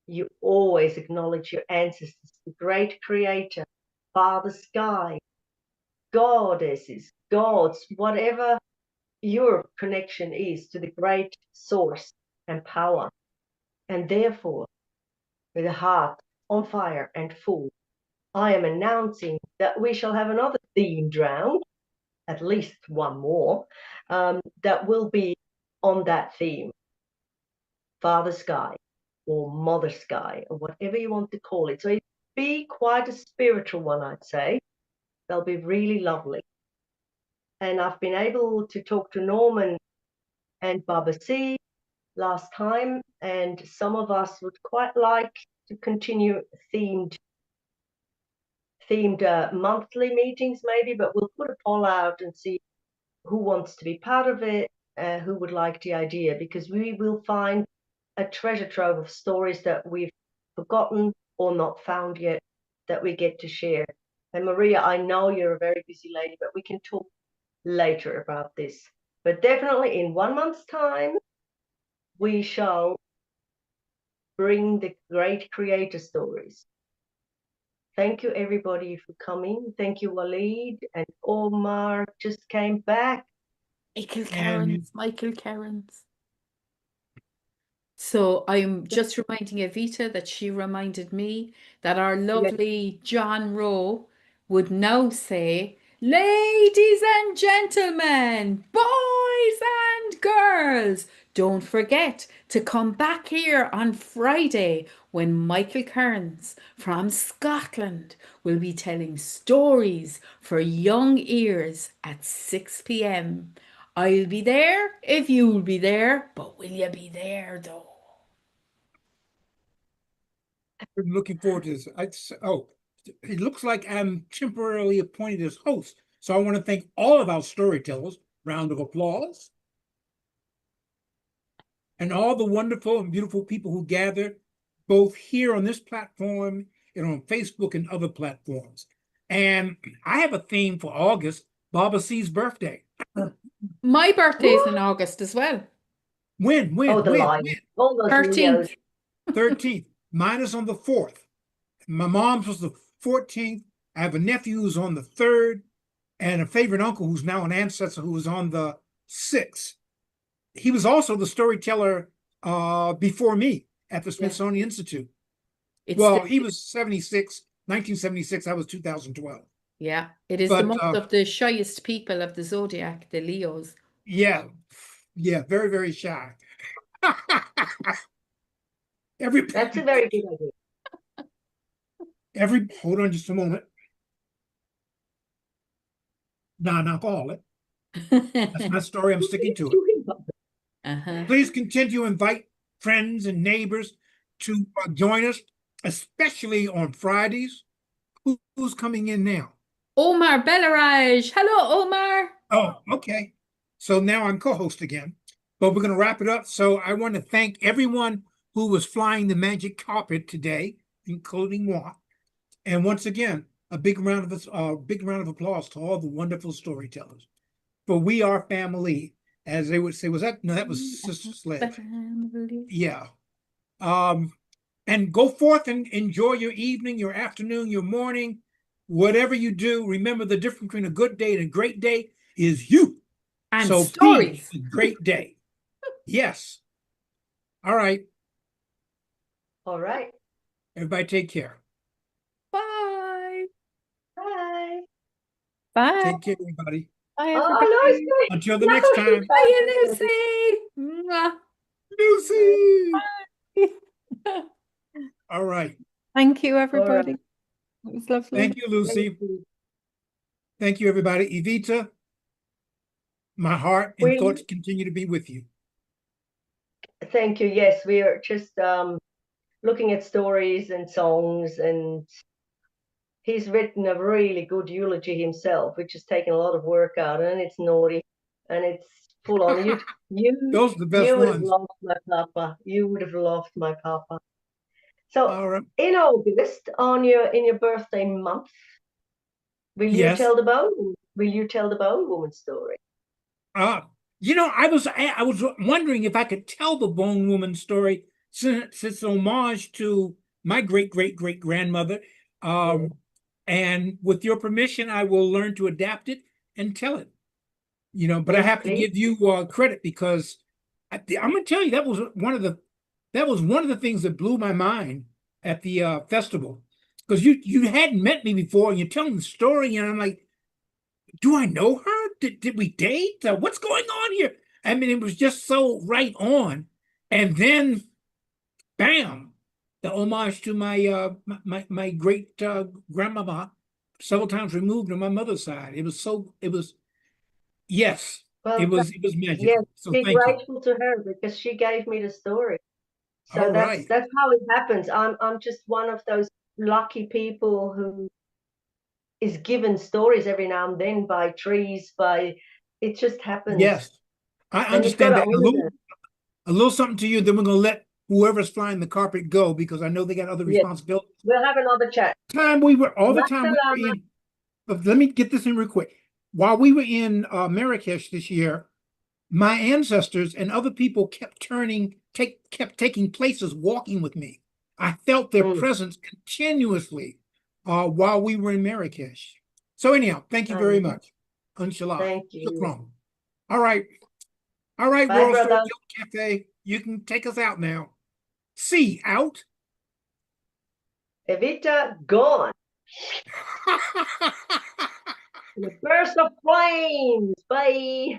you always acknowledge your ancestors, the great creator, Father Sky, goddesses, gods, whatever your connection is to the great source and power. And therefore, with a heart on fire and full, I am announcing that we shall have another themed round, at least one more, that will be on that theme, Father Sky or Mother Sky, or whatever you want to call it. So it'd be quite a spiritual one, I'd say. They'll be really lovely. And I've been able to talk to Norman and Baba C last time, and some of us would quite like to continue themed monthly meetings maybe, but we'll put a poll out and see who wants to be part of it, who would like the idea, because we will find a treasure trove of stories that we've forgotten or not found yet that we get to share. And Maria, I know you're a very busy lady, but we can talk later about this. But definitely in 1 month's time, we shall bring the great creator stories. Thank you, everybody, for coming. Thank you, Waleed, and Omar just came back. Michael Cairns. So I'm just reminding Evita that she reminded me that our lovely John Rowe would now say, ladies and gentlemen, boys and girls, don't forget to come back here on Friday when Michael Kearns from Scotland will be telling stories for young ears at 6 p.m. I'll be there if you'll be there, but will you be there though? I'm looking forward to this. It looks like I'm temporarily appointed as host. So I want to thank all of our storytellers. Round of applause. And all the wonderful and beautiful people who gather both here on this platform and on Facebook and other platforms. And I have a theme for August, Baba C's birthday. My birthday is in August as well. When? Oh, the lion. All those 13th. 13th. Mine is on the 4th. My mom's was the 14th. I have a nephew who's on the 3rd, and a favorite uncle who's now an ancestor who was on the 6th. He was also the storyteller before me at the Smithsonian Institute. He was 1976. I was 2012. Yeah, it is the month of the shyest people of the zodiac, the Leos. Yeah, very, very shy. That's a very good idea. Hold on just a moment. Non-alcoholic. That's my story. I'm sticking to it. Please continue to invite friends and neighbors to join us, especially on Fridays. Who's coming in now? Omar Bellaraj. Hello, Omar. Oh, okay. So now I'm co-host again, but we're going to wrap it up. So I want to thank everyone who was flying the magic carpet today, including moi. And once again, a big round of applause to all the wonderful storytellers. For we are family, as they would say. That was Sister Sledge. Yeah. And go forth and enjoy your evening, your afternoon, your morning, whatever you do. Remember, the difference between a good day and a great day is you. And so stories. Be a great day. Yes. All right. All right. Everybody take care. Bye. Bye. Bye. Take care, everybody. Bye, everybody. Until the next time. Bye, Lucy. Lucy. All right. Thank you, everybody. It was lovely. Thank you, Lucy. Thank you, everybody. Evita, my heart and thoughts continue to be with you. Thank you. Yes, we are just looking at stories and songs, and he's written a really good eulogy himself, which has taken a lot of work out, and it's naughty and it's full on. Those are the best you would ones. have loved my papa. You would have loved my papa. So in August, in your birthday month, will you tell the Bone Woman story? I was wondering if I could tell the Bone Woman story since it's homage to my great grandmother. And with your permission, I will learn to adapt it and tell it. But I have to give you credit because I'm going to tell you that was one of the things that blew my mind at the festival, because you hadn't met me before and you're telling the story and I'm like, do I know her? Did we date? What's going on here? I mean, it was just so right on. And then, bam, the homage to my great grandmama, several times removed on my mother's side. It was magical. Yes, so be thank grateful to her because she gave me the story. So All that's how it happens. I'm just one of those lucky people who is given stories every now and then by trees, it just happens. Yes, I understand that. A little something to you, then we're going to let whoever's flying the carpet go because I know they got other responsibilities. We'll have another chat. We were in let me get this in real quick. While we were in Marrakesh this year, my ancestors and other people kept taking places walking with me. I felt their presence continuously while we were in Marrakesh. So anyhow, thank you very much. Inshallah. Thank you. Shukran. All right. All right, Bye, World brother. Storytelling Cafe. You can take us out now. C out. Evita gone. In a burst of flames. Bye.